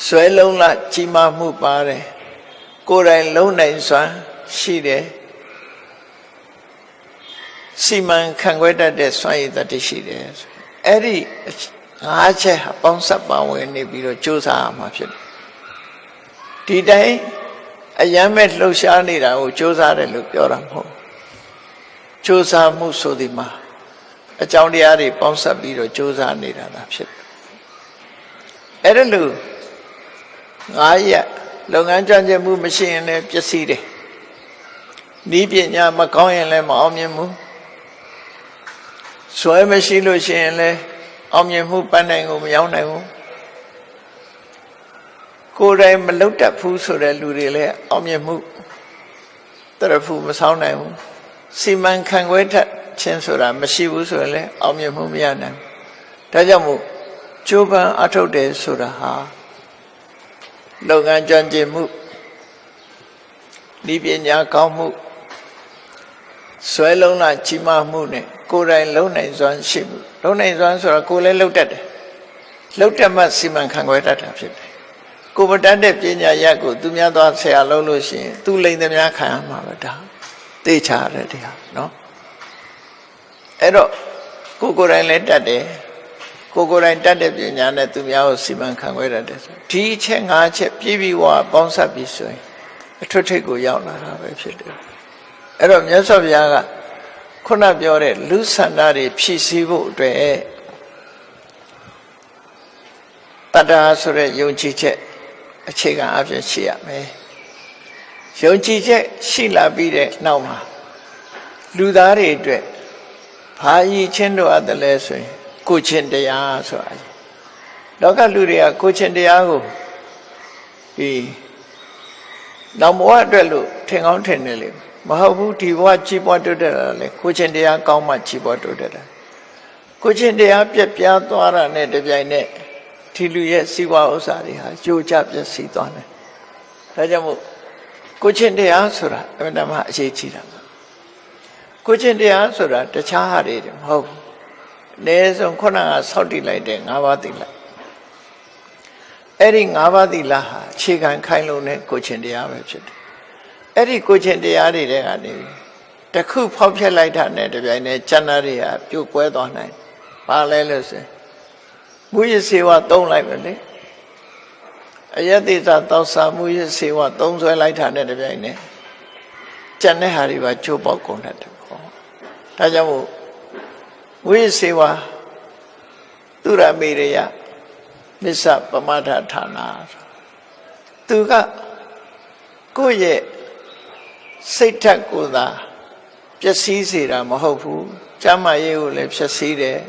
ဆွဲလုံလကြီးမားမှုပါတယ်ကိုယ်တိုင်လုံနိုင်စွမ်းရှိတယ်စီမံခန့်ခွဲတတ်တဲ့စွမ်းရည်တတ်ရှိတယ်အဲ့ဒီငါးချက်ဟာပေါင်းစပ်ပါဝင်နေပြီးတော့စ조사ရမှာဖြစ်တယ်ဒီတိုင်းအယမ်းမဲ့လှုပ်ရှားနေတာကိုစ조사တယ်လို့ပြောတာမဟုတ်စ조사မှုဆိုဒီမှာအကြောင်းတရားတွေပေါင်းစပ်ပြီးတော့စ조사နေတာသာဖြစ်တယ်အဲ့ဒါလို့ငါးရက်လုပ်ငန်းကျွမ်းကျင်မှုမရှိရင်လည်းပျက်စီးတယ်ဤပညာမကောင်းရင်လည်းမအောင်မြင်ဘူးဆွဲမရှိလို့ရှိရင်လည်းအောင်မြင်မှုပန်းနိုင်ကိုမရောက်နိုင်ဘူးကိုယ်တိုင်မလုပ်တတ်ဘူးဆိုတဲ့လူတွေလည်းအောင်မြင်မှုတရဖူမဆောင်နိုင်ဘူးစီမံခန့်ခွဲတတ်ခြင်းဆိုတာမရှိဘူးဆိုရင်လည်းအောင်မြင်မှုမရနိုင်ဘူးဒါကြောင့်မို့ကြိုးပမ်းအထောက်တယ်ဆိုတာဟာလုပ်ငန်းကျွမ်းကျင်မှုဤပညာကောင်းမှုဆွဲလုံးလာကြီးမားမှုနဲ့ကိုယ်တိုင်လုံနိုင်စွမ်းရှိမှုလုံနိုင်စွမ်းဆိုတာကိုယ်လည်းလုံတတ်တယ်လုံတတ်မှစီမံခန့်ခွဲတတ်တာဖြစ်တယ် ကိုမတတ်တဲ့ပညာရက်ကိုသူများသွားဆရာလုံးလို့ရှိရင်သူလိန်သမျှခံရမှာပဲဒါသိချရတယ်တရားနော်အဲ့တော့ကိုယ်တိုင်လည်းတတ်တယ်ကိုယ်တိုင်တတ်တဲ့ပညာနဲ့သူများကိုစီမံခန့်ခွဲရတယ်ဒီအချက်၅ချက်ပြည့်ပြီးဝပေါင်းစပ်ပြီးဆိုရင်အထွတ်ထိပ်ကိုရောက်လာတာပဲဖြစ်တယ်အဲ့တော့မြတ်စွာဘုရားကခုနပြောတဲ့လူဆန္ဒတွေဖြည့်ဆည်းဖို့အတွက်တတ္တာဆိုတဲ့ယုံကြည်ချက်အခြေခံအဖြစ်ရှိရမယ်ယုံကြည်ချက်ရှိလာပြီးတဲ့နောက်မှာလူသားတွေအတွက်ဘာရည်ချင်းတို့အပ်တယ်လဲဆိုရင်ကိုချင်းတရားဆိုတာလောကလူတွေကကိုချင်းတရားကိုဒီနောက်ဘဝအတွက်လို့ထင်ကောင်းထင်နေလေမဟုတ်ဘူးဒီဘဝကြီးပွားတိုးတက်တာလေကိုချင်းတရားကောင်းမှကြီးပွားတိုးတက်တာကိုချင်းတရားပြက်ပြားသွားတာနဲ့တပြိုင်နက်ဒီလူရဲ့စီးပွားဥစ္စာတွေဟာကြိုးကြပျက်စီးသွားတယ်ဒါကြောင့်မို့ကိုချင်းတရားဆိုတာအမှန်တမ်းအရေးကြီးတာကိုချင်းတရားဆိုတာတခြားဟာတွေမဟုတ်ဘူးအနည်းဆုံးခုနကဆောက်တည်လိုက်တဲ့၅ပါးသီလအဲ့ဒီ၅ပါးသီလဟာအခြေခံခိုင်လုံတဲ့ကိုချင်းတရားပဲဖြစ်တယ်အဲ့ဒီကိုချင်းတရားတွေတဲ့ကနေတခုဖောက်ဖျက်လိုက်တာနဲ့တပြိုင်နက်ကျန်တာတွေကပြုတ်ကွဲသွားနိုင်ဘာလဲလို့ဆိုမူရစေဝသုံးလိုက်ပဲလေအယတိသတောက်စာမူရစေဝသုံးဆွဲလိုက်တာနဲ့တပြိုင်နက်ကျန်တဲ့ဟာတွေပါချိုးပေါက်ကုန်တတ်တယ်ပေါ့ဒါကြောင့်မို့မူရစေဝသူရမေရယမစ္ဆပမထဌာနာသူကကိုယ့်ရဲ့စိတ်ထက်ကိုယ်သာပျက်စီးစေတာမဟုတ်ဘူးကျမ်းမာရေးကိုလည်းပျက်စီးတယ်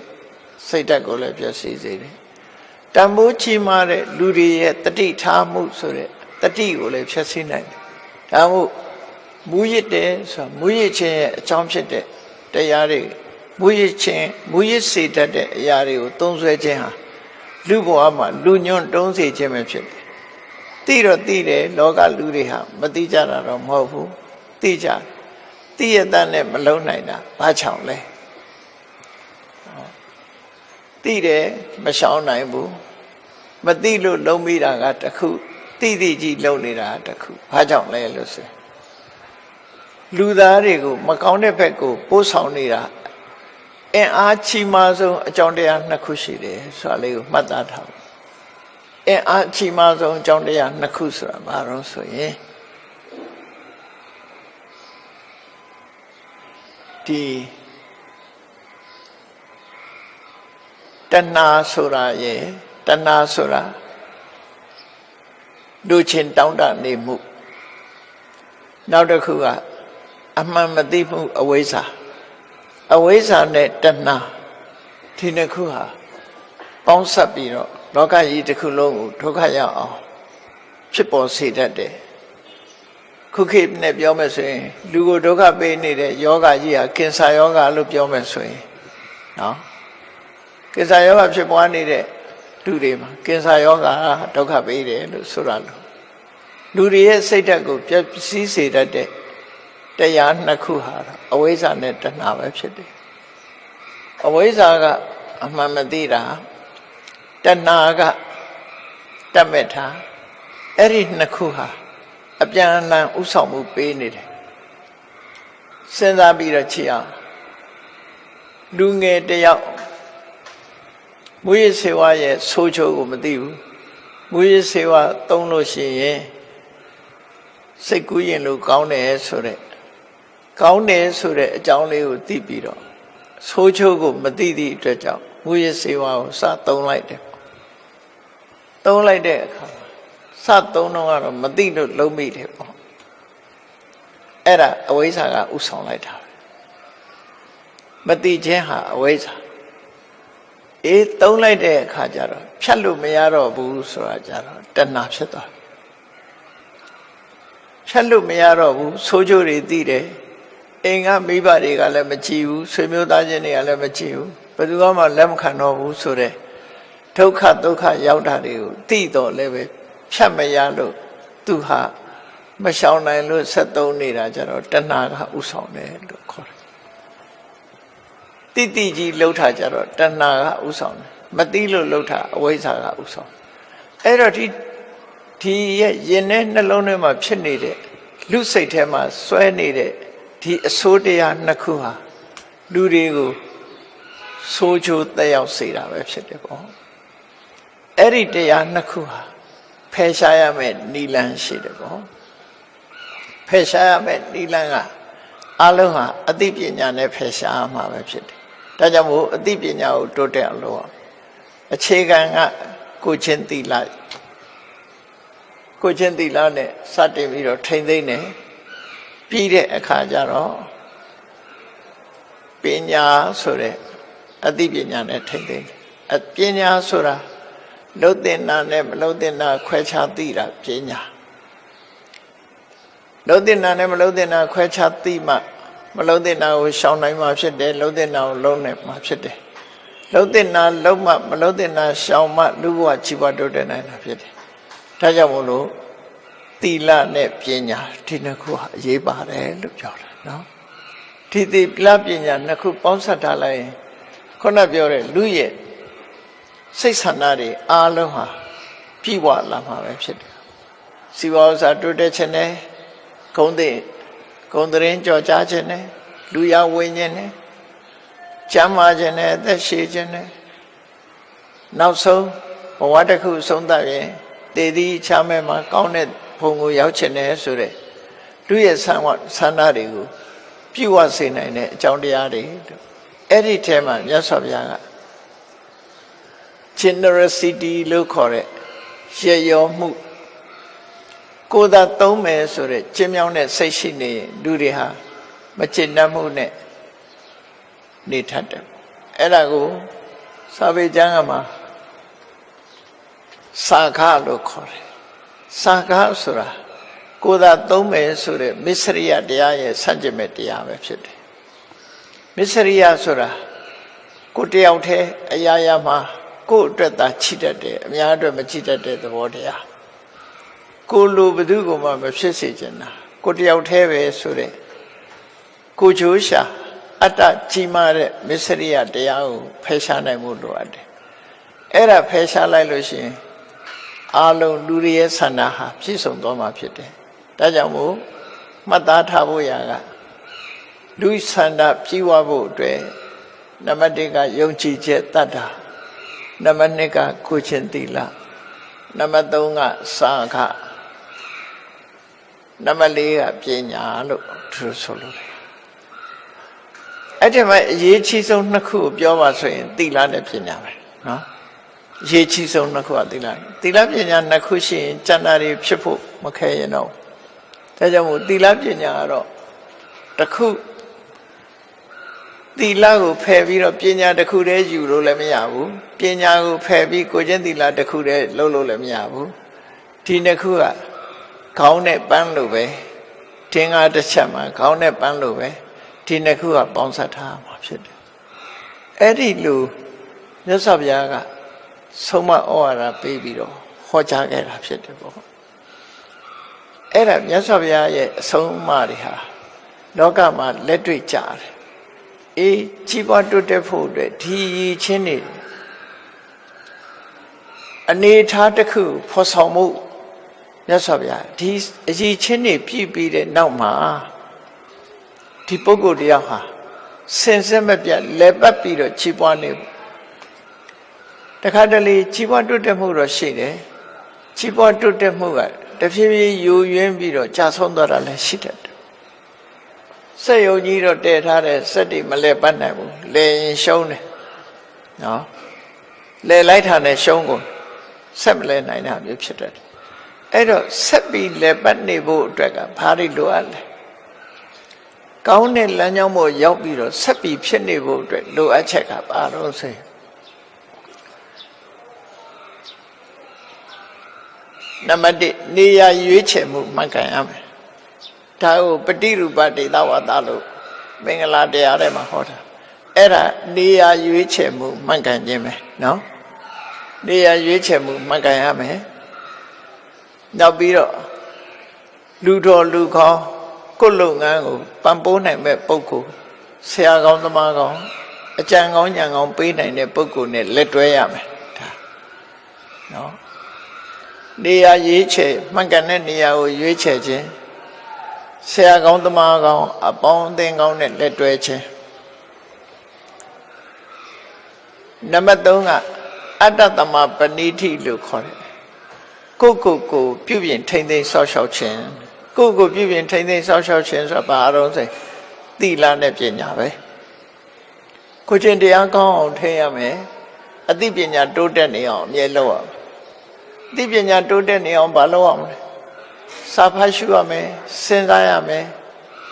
စိတ်ဓာတ်ကိုလည်းပျက်စီးစေတယ်တန်ဖိုးကြီးမားတဲ့လူတွေရဲ့တတိထားမှုဆိုတဲ့တတိကိုလည်းဖျက်ဆီးနိုင်တယ်ဒါမို့မူရစ်တယ်ဆိုမူရစ်ခြင်းရဲ့အကြောင်းဖြစ်တဲ့တရားတွေမူရစ်ခြင်းမူရစ်စေတတ်တဲ့အရာတွေကိုသုံးဆွဲခြင်းဟာလူဘဝမှာလူညွန့်တုံးစေခြင်းပဲဖြစ်တယ်သိတော့သိတယ်လောကလူတွေဟာမသိကြတာတော့မဟုတ်ဘူးသိကြသိရတဲ့နဲ့မလုံးနိုင်တာဘာကြောင့်လဲသိတယ်မရှောင်နိုင်ဘူးမသိလို့လုံးမိတာကတခုသိသိကြီးလုံးနေတာတခုဘာကြောင့်လဲလို့ဆိုလူသားတွေကိုမကောင်းတဲ့ဘက်ကိုပို့ဆောင်နေတာအင်အားကြီးမားဆုံးအကြောင်းတရားနှစ်ခုရှိတယ်ဆိုတာလေးကိုမှတ်သားထားဖို့အင်အားကြီးမားဆုံးအကြောင်းတရားနှစ်ခုဆိုတာဘာလို့ဆိုရင်ဒီတဏှာဆိုတာရဲ့တဏှာဆိုတာလူချင်းတောင်းတနေမှုနောက်တစ်ခုကအမှန်မသိမှုအဝိဇ္ဇာနဲ့တဏှာဒီနှစ်ခုဟာပေါင်းစပ်ပြီးတော့လောကကြီးတစ်ခုလုံးကိုဒုက္ခရောက်အောင်ဖြစ်ပေါ်စေတတ်တယ်ခုခေတ်နဲ့ပြောမယ်ဆိုရင်လူကိုဒုက္ခပေးနေတဲ့ယောဂကြီးဟာကင်ဆာယောဂလို့ပြောမယ်ဆိုရင်နော်ကင်ဆာယောဂဖြစ်ပွားနေတဲ့လူတွေမှာကင်ဆာယောဂဒုက္ခပေးတယ်လို့ဆိုတာလို့လူတွေရဲ့စိတ်ဓာတ်ကိုပျက်စီးစေတတ်တဲ့တရားနှစ်ခုဟာအဝိဇ္ဇာနဲ့တဏှာပဲဖြစ်တယ်အဝိဇ္ဇာကအမှန်မသိတာတဏှာကတတ်မဲ့တာအဲ့ဒီနှစ်ခုဟာအပြန်အလှန်ဥဆောင်မှုပေးနေတယ်စဉ်းစားပြီးတော့ကြည့်အောင်လူငယ်တယောက်မူရစေဝရဲ့ဆိုးချိုးကိုမသိဘူးမူရစေဝသုံးလို့ရှိရင်စိတ်ကူးရင်လို့ကောင်းတယ်ဆိုတဲ့အကြောင်းလေးကိုသိပြီးတော့ဆိုးချိုးကိုမသိသည့်အတွက်ကြောင့်မူရစေဝကိုစသုံးလိုက်တယ်သုံးလိုက်တဲ့အခါစသုံးတော့ကတော့မသိလို့လုံးမိတယ်ပေါ့အဲ့ဒါအဝိဇ္ဇာကဥဆောင်လိုက်တာမသိခြင်းဟာအဝိဇ္ဇာသုံးလိုက်တဲ့အခါကျတော့ဖြတ်လို့မရတော့ဘူးဆိုတာကြတော့တဏှာဖြစ်သွားဖြတ်လို့မရတော့ဘူးဆိုးကျိုးတွေသိတယ်အိမ်ကမိဘတွေကလည်းမကြည့်ဘူးဆွေမျိုးသားချင်းတွေကလည်းမကြည့်ဘူးဘယ်သူမှလက်မခံတော့ဘူးဆိုတဲ့ဒုက္ခရောက်တာတွေကိုသိတော့လည်းပဲဖြတ်မရလို့သူဟာမရှောင်နိုင်လို့ဆက်သုံးနေတာကြတော့တဏှာကဥဆောင်တယ်လို့ခေါ်တယ်တိကြီးလှုပ်ထားကြတော့တဏှာကဥဆောင်တယ်မသိလို့လှုပ်ထားအဝိဇ္ဇာကဥဆောင်အဲ့တော့ဒီ ဒီရဲ့ရင်ထဲနှလုံးထဲမှာဖြစ်နေတဲ့လူစိတ်ထဲမှာစွဲနေတဲ့ဒီအဆိုးတရားနှစ်ခုဟာလူတွေကိုဆိုးချိုးတက်ရောက်စေတာပဲဖြစ်တယ်ပေါ့အဲ့ဒီတရားနှစ်ခုဟာဖယ်ရှားရမယ့်နိလန်းရှိတယ်ပေါ့ဖယ်ရှားရမယ့်နိလန်းကအလုံးဟာအသိပညာနဲ့ဖယ်ရှားရမှာပဲဖြစ်တယ်ဒါကြောင့်မို့အသိပညာကိုတိုးတက်အောင်လုပ်အောင်အခြေခံကကိုချင်းသီလကိုချင်းသီလနဲ့စတင်ပြီးတော့ထိမ့်သိမ့်နေပြီးတဲ့အခါကျတော့ပညာဆိုတဲ့အသိပညာနဲ့ထိမ့်သိမ့်တယ်ပညာဆိုတာလုံတင်တာနဲ့မလုံတင်တာခွဲခြားသိတာပညာလုံတင်တာနဲ့မလုံတင်တာခွဲခြားသိမှမလုံတင်တာကိုရှောင်နိုင်မှာဖြစ်တယ်လုံတင်တာကိုလုံးနိုင်မှာဖြစ်တယ်လုံတင်တာလုံးမှမလုံတင်တာရှောင်မှလူဘဝကြီးပွားတိုးတက်နိုင်တာဖြစ်တယ်ဒါကြောင့်မို့လို့သီလနဲ့ပညာဒီနှစ်ခုဟာအရေးပါတယ်လို့ပြောတာနော်ဒီသီလပညာနှစ်ခုပေါင်းစပ်ထားလိုက်ရင်ခုနပြောတဲ့လူရဲ့စိတ်ဆန္ဒတွေအားလုံးဟာပြည့်ဝလာမှာပဲဖြစ်တယ်စီဝါဥစ္စာတိုးတက်ခြင်းနဲ့ဂုဏ်သရင်ကြော်ကြားခြင်းနဲ့လူရဝိညာဉ်နဲ့ကျမ်းမာခြင်းနဲ့အသက်ရှည်ခြင်းနဲ့နောက်ဆုံးဘဝတစ်ခုဆုံးသတ်ရင်တည်သည့်ချမ်းမဲ့မှာကောင်းတဲ့ဘုံကိုရောက်ခြင်းနဲ့ဆိုတဲ့လူရဲ့ဆန္ဒတွေကိုပြည့်ဝစေနိုင်တဲ့အကြောင်းတရားတွေအဲ့ဒီထဲမှာမြတ်စွာဘုရားက generosity လို့ခေါ်တဲ့ရရောမှုကိုယ်သာသုံးမယ်ဆိုတဲ့ကျင့်မြောင်းတဲ့စိတ်ရှိနေရင်လူတွေဟာမကျင့်တတ်မှုနဲ့နေထတယ်အဲ့ဒါကိုစာပေကျမ်းကမှာစာခလို့ခေါ်တယ်စာခဆိုတာကိုယ်သာသုံးမယ်ဆိုတဲ့မစ္စရိယတရားရဲ့ဆန့်ကျင်မဲ့တရားပဲဖြစ်တယ်မစ္စရိယဆိုတာကိုယ်တယောက်တည်းအရာရာမှာကိုယ်အတွက်သာချစ်တတ်တယ်အများအတွက်မချစ်တတ်တဲ့သဘောတရားကိုယ်လိုဘယ်သူကမှမဖြစ်စေချင်တာကိုယ်တယောက်တည်းပဲဆိုတဲ့ကိုချိုးရှာအတ္တကြီးမားတဲ့မစ္စရိယတရားကိုဖယ်ရှားနိုင်မှုလိုအပ်တယ်အဲ့ဒါဖယ်ရှားလိုက်လို့ရှိရင်အာလုံးလူတွေရဲ့ဆန္ဒဟာပြည့်စုံသွားမှာဖြစ်တယ်ဒါကြောင့်မို့မှတ်သားထားဖို့ရာကလူဆန္ဒပြည့်ဝဖို့အတွက်နံပါတ်1ကယုံကြည်ချက်တတ်တာနံပါတ်2ကကိုချင်းသီလနံပါတ်3ကစာခနံပါတ်4ကပညာလို့သူဆိုလို့တယ်အဲ့ဒီမှာအရေးကြီးဆုံးနှစ်ခုကိုပြောပါဆိုရင်သီလနဲ့ပညာပဲနော်အရေးကြီးဆုံးနှစ်ခုကသီလပညာနှစ်ခုရှိရင်ကျန်တာတွေဖြစ်ဖို့မခဲရင်တော့ဒါကြောင့်မို့သီလပညာကတော့တစ်ခုသီလကိုဖယ်ပြီးတော့ပညာတစ်ခုတည်းယူလို့လည်းမရဘူးပညာကိုဖယ်ပြီးကိုချင်းသီလတစ်ခုတည်းလုပ်လို့လည်းမရဘူးဒီနှစ်ခုကခေါင်းနဲ့ပန်းလို့ပဲထင်္ကားတစ်ချက်မှာခေါင်းနဲ့ပန်းလို့ပဲဒီနှစ်ခုကပေါင်းစပ်ထားမှာဖြစ်တယ်အဲ့ဒီလိုမြတ်စွာဘုရားကဆုံးမဩဝါဒပေးပြီးတော့ဟောကြားခဲ့တာဖြစ်တယ်ပေါ့အဲ့ဒါမြတ်စွာဘုရားရဲ့အဆုံးအမတွေဟာလောကမှာလက်တွေ့ကြတယ်အေးကြီးပွားတိုးတက်ဖို့အတွက်ဒီရည်ချင်းနေအနေထားတစ်ခုဖော်ဆောင်မှုမြတ်စွာဘုရားဒီအရည်ချင်းနေပြည့်ပြီးတဲ့နောက်မှာဒီပုဂ္ဂိုလ်တရားဟာစင်စစ်မပြတ်လဲပတ်ပြီးတော့ကြီးပွားနေတခါတလေကြီးပွားတိုးတက်မှုတော့ရှိတယ်ကြီးပွားတိုးတက်မှုကတဖြည်းဖြည်းယိုယွင်းပြီးတော့ကြာဆုံးသွားတာလည်းရှိတတ်တယ်စက်ယုံကြီးတော့တည်ထားတဲ့စက်တွေမလဲပတ်နိုင်ဘူးလဲရင်ရှုံးတယ်နော်လဲလိုက်တာနဲ့ရှုံးကုန်ဆက်မလဲနိုင်တာမျိုးဖြစ်တတ်တယ်အဲ့တော့ဆက်ပြီးလဲပတ်နေဖို့အတွက်ကဘာတွေလိုအပ်လဲကောင်းတဲ့လမ်းကြောင်းပေါ်ရောက်ပြီးတော့ဆက်ပြီးဖြစ်နေဖို့အတွက်လိုအပ်ချက်ကဘာလို့ဆိုနံပါတ်1နေရာရွေးချယ်မှုမှန်ကန်ရမယ်ဒါကိုပฏิရူပဒေသဝါဒလို့မင်္ဂလာတရားထဲမှာဟောတာအဲ့ဒါနေရာရွေးချယ်မှုမှန်ကန်ခြင်းပဲနော်နေရာရွေးချယ်မှုမှန်ကန်ရမယ်နောက်ပြီးတော့လူတော်လူကောင်းကိုယ်လုပ်ငန်းကိုပံ့ပိုးနိုင်မဲ့ပုဂ္ဂိုလ်ဆရာကောင်းသမားကောင်းအကြံကောင်းဉာဏ်ကောင်းပေးနိုင်တဲ့ပုဂ္ဂိုလ်နဲ့လက်တွဲရမယ်ဒါနော် နေရာရွေးချယ်မှန်ကန်တဲ့နေရာကိုရွေးချယ်ခြင်းဆရာကောင်းသမားကောင်းအပေါင်းအသင်းကောင်းနဲ့လက်တွဲခြင်းနံပါတ်3ကအတ္တသမပဏိတိလို့ခေါ်တယ်ကိုပြုပြင်ထိမ့်သိမ်းဆောက်ရှောက်ခြင်းကိုပြုပြင်ထိမ့်သိမ်းဆောက်ရှောက်ခြင်းဆိုတာဘာအလုံးစိတ်သီလနဲ့ပညာပဲကိုချင်းတရားကောင်းအောင်ထိရမယ်အသိပညာတိုးတက်နေအောင်အမြဲလုပ်ရမယ်အသိပညာတိုးတက်နေအောင်ဘာလုပ်ရမလဲစာဖတ်ရှုရမယ်စဉ်းစားရမယ်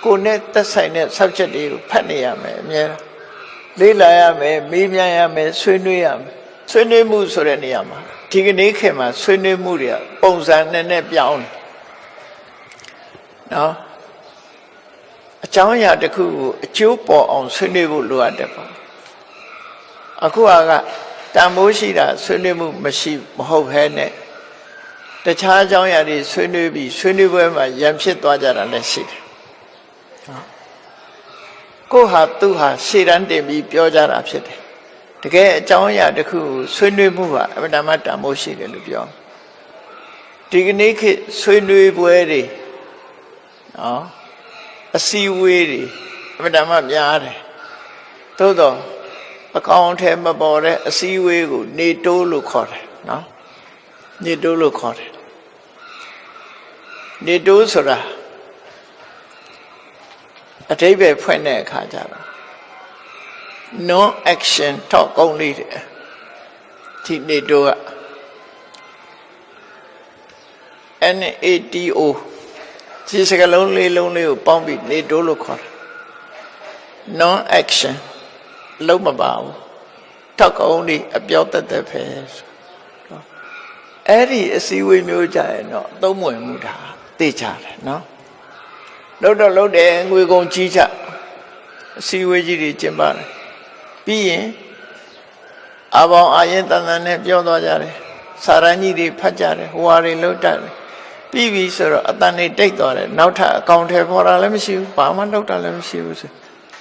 ကိုယ်နဲ့သက်ဆိုင်တဲ့ subject တွေကိုဖတ်နေရမယ်အမြဲလေ့လာရမယ်မေးမြန်းရမယ်ဆွေးနွေးရမယ်ဆွေးနွေးမှုဆိုတဲ့နေရာမှာဒီကနေ့ခေတ်မှာဆွေးနွေးမှုတွေကပုံစံနဲ့ပြောင်းတယ်နော်အကြောင်းအရာတစ်ခုကိုအကျိုးပေါ်အောင်ဆွေးနွေးဖို့လိုအပ်တယ်ပေါ့အခုကတန်ဖိုးရှိတာဆွေးနွေးမှုမရှိမဟုတ်ဘဲနဲ့တခြားအကြောင်းအရာတွေဆွေးနွေးပြီးဆွေးနွေးပွဲမှာရံဖြစ်သွားကြတာလည်းရှိတယ်ကိုဟာသူဟာရှေ့တန်းတင်ပြီးပြောကြတာဖြစ်တယ်တကယ်အကြောင်းအရာတစ်ခုကိုဆွေးနွေးမှုဟာအမှန်တမ်းတန်ဖိုးရှိတယ်လို့ပြောဒီကနေ့ခေတ်ဆွေးနွေးပွဲတွေနော်အစည်းအဝေးတွေအမှန်တမ်းများတယ်သို့တော့အကောင်အထည်မပေါ်တဲ့အစည်းအဝေးကိုနေတိုးလို့ခေါ်တယ်နော်နေတိုးလို့ခေါ်တယ်နေတိုးဆိုတာအဓိပ္ပာယ်ဖွင့်တဲ့အခါကျတော့ non action talk only ဒီနေတိုးက NATO ဒီစကားလုံးလေးလုံးလေးကိုပေါင်းပြီးနေတိုးလို့ခေါ်တယ် non action လုံးမပါဘူးထောက်ကောင်းလေးအပြောတတ်တဲ့ပဲအဲ့ဒီအစည်းအဝေးမျိုးကြရင်တော့သုံးဝင်မှုတာသိကြတယ်နော်လုံးတော့လုံးတယ်ငွေကုန်ကြီးချအစည်းအဝေးကြီးတွေကျင်းပတယ်ပြီးရင်အပေါင်းအာရင်တန်တန်နဲ့ပြောသွားကြတယ်စာရန်ကြီးတွေဖတ်ကြတယ်ဟိုဟာတွေလုံးတတ်တယ်ပြီးပြီဆိုတော့အတန်တွေတိတ်သွားတယ်နောက်ထပ်အကောင့်ထဲပေါ်တာလည်းမရှိဘူးဘာမှလောက်တာလည်းမရှိဘူးဆို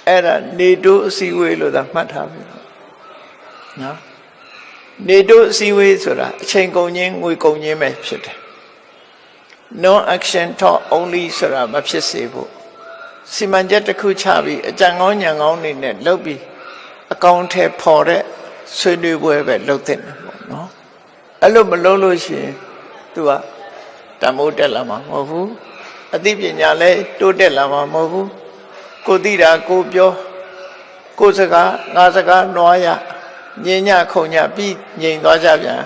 အဲ့ဒါနေတိုးအစည်းအဝေးလို့သာမှတ်ထားပြီနော်နေတိုးအစည်းအဝေးဆိုတာအချိန်ကုန်ခြင်းငွေကုန်ခြင်းပဲဖြစ်တယ် non action talk only ဆိုတာမဖြစ်စေဖို့စီမံချက်တစ်ခုချပြီးအကြံကောင်းဉာဏ်ကောင်းတွေနဲ့လုပ်ပြီးအကောင့်ထဲပေါ်တဲ့ဆွေးနွေးပွဲပဲလုပ်တဲ့ပေါ့နော်အဲ့လိုမလုပ်လို့ရှိရင် तू ကတမိုးတက်လာမှာမဟုတ်ဘူးအသိပညာလည်းတိုးတက်လာမှာမဟုတ်ဘူးကိုသိတာကိုပြောကိုစကားငါစကားနွားရညင်ညခုံညပြီးငြိမ်သွားကြပြန်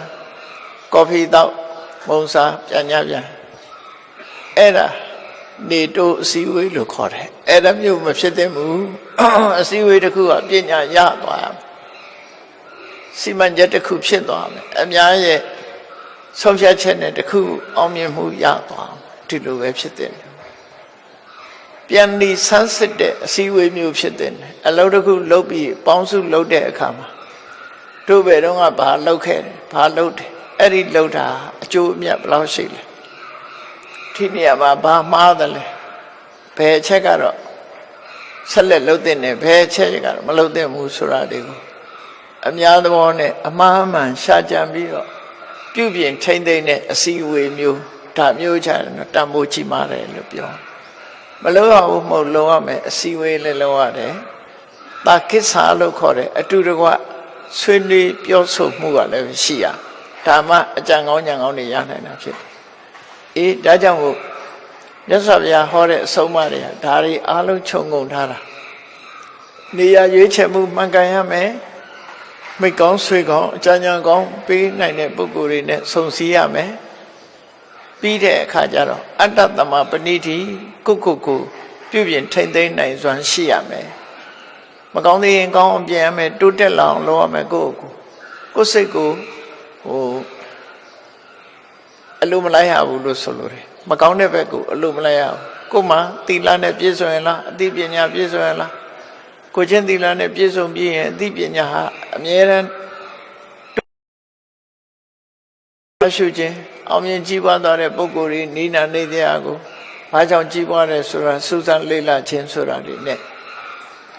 ကော်ဖီတောက်မုံစားပြန်ညပြန်အဲ့ဒါနေတိုးအစည်းအဝေးလို့ခေါ်တယ်အဲ့ဒါမျိုးမဖြစ်သင့်ဘူးအစည်းအဝေးတစ်ခုကပညာရသွားရမယ်စီမံချက်တစ်ခုဖြစ်သွားမယ်အများရဲ့ဆုံးဖြတ်ချက်နဲ့တစ်ခုအောင်မြင်မှုရသွားဒီလိုပဲဖြစ်တဲ့ပြန်ဒီဆန်းစစ်တဲ့အစည်းအဝေးမျိုးဖြစ်တဲ့အလုပ်တစ်ခုလုပ်ပြီးပေါင်းစုလုပ်တဲ့အခါမှာတို့ဘယ်တော့ကဘာလုပ်ခဲ့တယ်ဘာလုပ်တယ်အဲ့ဒီလုပ်တာအကျိုးအမြတ်ဘယ်လောက်ရှိလဲဒီနေရာမှာဘာမှားတယ်လဲဘယ်အချက်ကတော့ဆက်လက်လုပ်တဲ့နဲ့ဘယ်အချက်ကတော့မလုပ်တဲ့ဘူးဆိုတာတွေကိုအများသဘောနဲ့အမှားမှန်ရှာကြံပြီးတော့ပြုပြင်ထိမ့်သိမ့်တဲ့အစည်းအဝေးမျိုးဒါမျိုးချတယ်နော်တန်ဖိုးကြီးမားတယ်လို့ပြောမလုပ်ရဘူးမဟုတ်လုပ်ရမယ်အစည်းအဝေးလည်းလုပ်ရတယ်တာကိစ္စလို့ခေါ်တယ်အတူတကွဆွေးနွေးပြောဆိုမှုကလည်းရှိရဒါမှအကြံကောင်းဉာဏ်ကောင်းတွေရနိုင်တာဖြစ်တယ်ဒါကြောင့်မို့မြတ်စွာဘုရားဟောတဲ့အဆုံးအမတွေကဒါတွေအားလုံးခြုံငုံထားတာနေရာရွေးချယ်မှုမှန်ကန်ရမယ်မိတ်ကောင်းဆွေကောင်းအကြံဉာဏ်ကောင်းပေးနိုင်တဲ့ပုဂ္ဂိုလ်တွေနဲ့ဆုံစည်းရမယ်ပြီးတဲ့အခါကျတော့အတ္တသမပဏိတိကိုပြုပြင်ထိမ့်သိမ်းနိုင်စွမ်းရှိရမယ်မကောင်းသေးရင်ကောင်းအောင်ပြင်ရမယ်တိုးတက်လာအောင်လုပ်ရမယ်ကိုစိတ်ကိုအလိုမလိုက်ရဘူးလို့ဆိုလို့တယ်မကောင်းတဲ့ဘက်ကိုအလိုမလိုက်ရဘူးကိုမှသီလနဲ့ပြည့်စုံရင်လားအသိပညာပြည့်စုံရင်လားကိုချင်းသီလနဲ့ပြည့်စုံပြီးရင်အသိပညာဟာအမြဲတမ်းရှုခြင်းအောင်မြင်ကြီးပွားသွားတဲ့ပုဂ္ဂိုလ်တွေနိနာနေတရားကိုဘာကြောင့်ကြီးပွားတယ်ဆိုတာစူးစမ်းလေ့လာခြင်းဆိုတာတွေနဲ့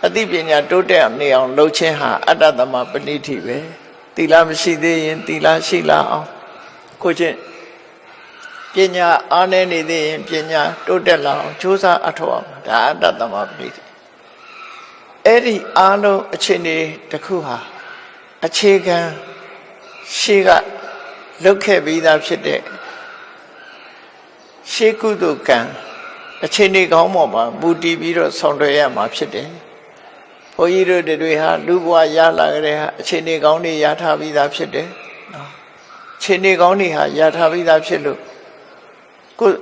အသိပညာတိုးတက်နေအောင်လုပ်ခြင်းဟာအတ္တသမပဏိတိပဲသီလမရှိသေးရင်သီလရှိလာအောင်ကိုချင်း ပညာအားနည်းနေသေးရင်ပညာတိုးတက်လာအောင်ကြိုးစားအထောက်အမှာဒါအတ္တသမပဋိတိအဲ့ဒီအားလုံးအခြေအနေတစ်ခုဟာအခြေခံရှေးကလုတ်ခဲ့ပြီးသားဖြစ်တဲ့ရှေးကုသိုလ်ကံအခြေအနေကောင်းပေါ်မှာမူတည်ပြီးတော့ဆောင်ရွက်ရမှာဖြစ်တယ်ဘုန်းကြီးတို့တွေဟာလူဘဝရလာကြတဲ့ဟာအခြေအနေကောင်းတွေရထားပြီးသားဖြစ်တယ်နော်အခြေအနေကောင်းတွေဟာရထားပြီးသားဖြစ်လို့ကိုယ်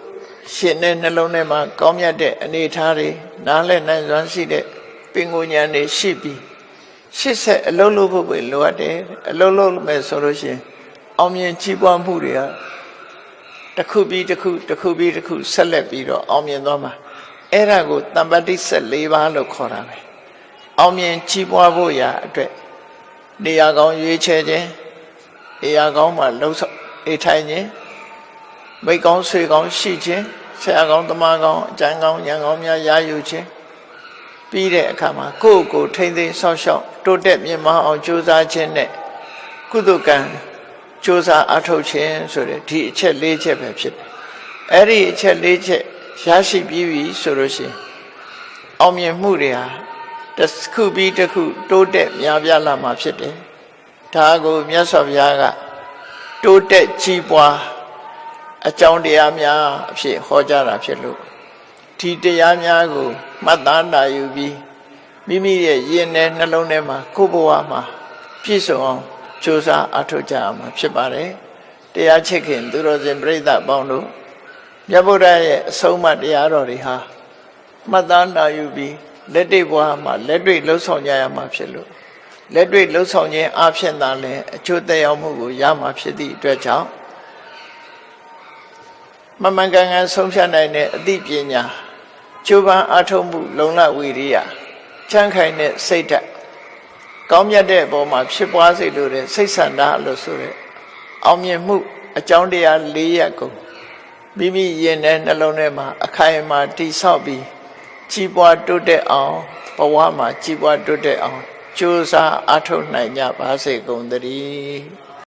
ရှင်တဲ့နှလုံးထဲမှာကောင်းမြတ်တဲ့အနေအထားတွေနားလည်နိုင်စွမ်းရှိတဲ့ပင်ကိုဉာဏ်တွေရှိပြီးရှစ်ဆက်အလုံးလို့ဖို့ပဲလိုအပ်တယ်အလုံးလုံးမယ်ဆိုလို့ရှိရင်အောင်မြင်ကြီးပွားမှုတွေကတစ်ခုပြီးတစ်ခုဆက်လက်ပြီးတော့အောင်မြင်သွားမှာအဲ့ဒါကိုတမ္ပတိ14ပါးလို့ခေါ်တာပဲအောင်မြင်ကြီးပွားဖို့ရာအတွက်နေရာကောင်းရွေးချယ်ခြင်းနေရာကောင်းမှာလှုပ်ဆောင်နေထိုင်ခြင်းမိတ်ကောင်းဆွေကောင်းရှိခြင်းဆရာကောင်းသမားကောင်းအကျမ်းကောင်းဉာဏ်ကောင်းများရယူခြင်းပြီးတဲ့အခါမှာကိုယ့်ကိုယ်ထိမ့်သိမ်းဆောက်ရှောက်တိုးတက်မြင့်မားအောင်ကြိုးစားခြင်းနဲ့ကုသကံကြိုးစားအထောက်ခြင်းဆိုတဲ့ဒီအချက်၄ချက်ပဲဖြစ်တယ်။အဲ့ဒီအချက်၄ချက်ရရှိပြီးပြီဆိုလို့ရှိရင်အောင်မြင်မှုတွေဟာတစ်ခုပြီးတစ်ခုတိုးတက်များပြားလာမှာဖြစ်တယ်။ဒါကိုမြတ်စွာဘုရားကတိုးတက်ကြီးပွားအကြောင်းတရားများအဖြစ်ဟောကြားတာဖြစ်လို့ဒီတရားများကိုမှတ်သားနိုင်ယူပြီးမိမိရဲ့ယဉ်နဲ့နှလုံးထဲမှာကိုယ်ဘဝမှာပြည့်စုံအောင်ကြိုးစားအထောက်ကြရမှာဖြစ်ပါတယ်တရားချစ်ခင်သူတော်စင်ပြိဿပေါင်းတို့မြတ်ဗုဒ္ဓရဲ့အဆုံးအမတရားတော်တွေဟာမှတ်သားနိုင်ယူပြီးလက်တွေ့ဘဝမှာလက်တွေ့လှုပ်ဆောင်ကြရမှာဖြစ်လို့လက်တွေ့လှုပ်ဆောင်ခြင်းအဖြစ်သာလဲအကျိုးသက်ရောက်မှုကိုရမှာဖြစ်သည့်အတွက်ကြောင့်မမှန်ကန်ကန်ဆုံးဖြတ်နိုင်တဲ့အသိပညာကျိုးပန်းအထောက်မှုလုံလဝီရိယချမ်းခိုင်တဲ့စိတ်ဓာတ်ကောင်းမြတ်တဲ့အပေါ်မှာဖြစ်ပွားစေလို့တဲ့စိတ်ဆန္ဒလို့ဆိုတဲ့အောင်မြင်မှုအကြောင်းတရား၄ရပ်ကိုမိမိရင်ထဲနှလုံးထဲမှာအခိုင်အမာတည်ဆောက်ပြီးကြီးပွားတိုးတက်အောင်ဘဝမှာကြီးပွားတိုးတက်အောင်ကြိုးစားအထောက်နိုင်ကြပါစေကုန်သတည်း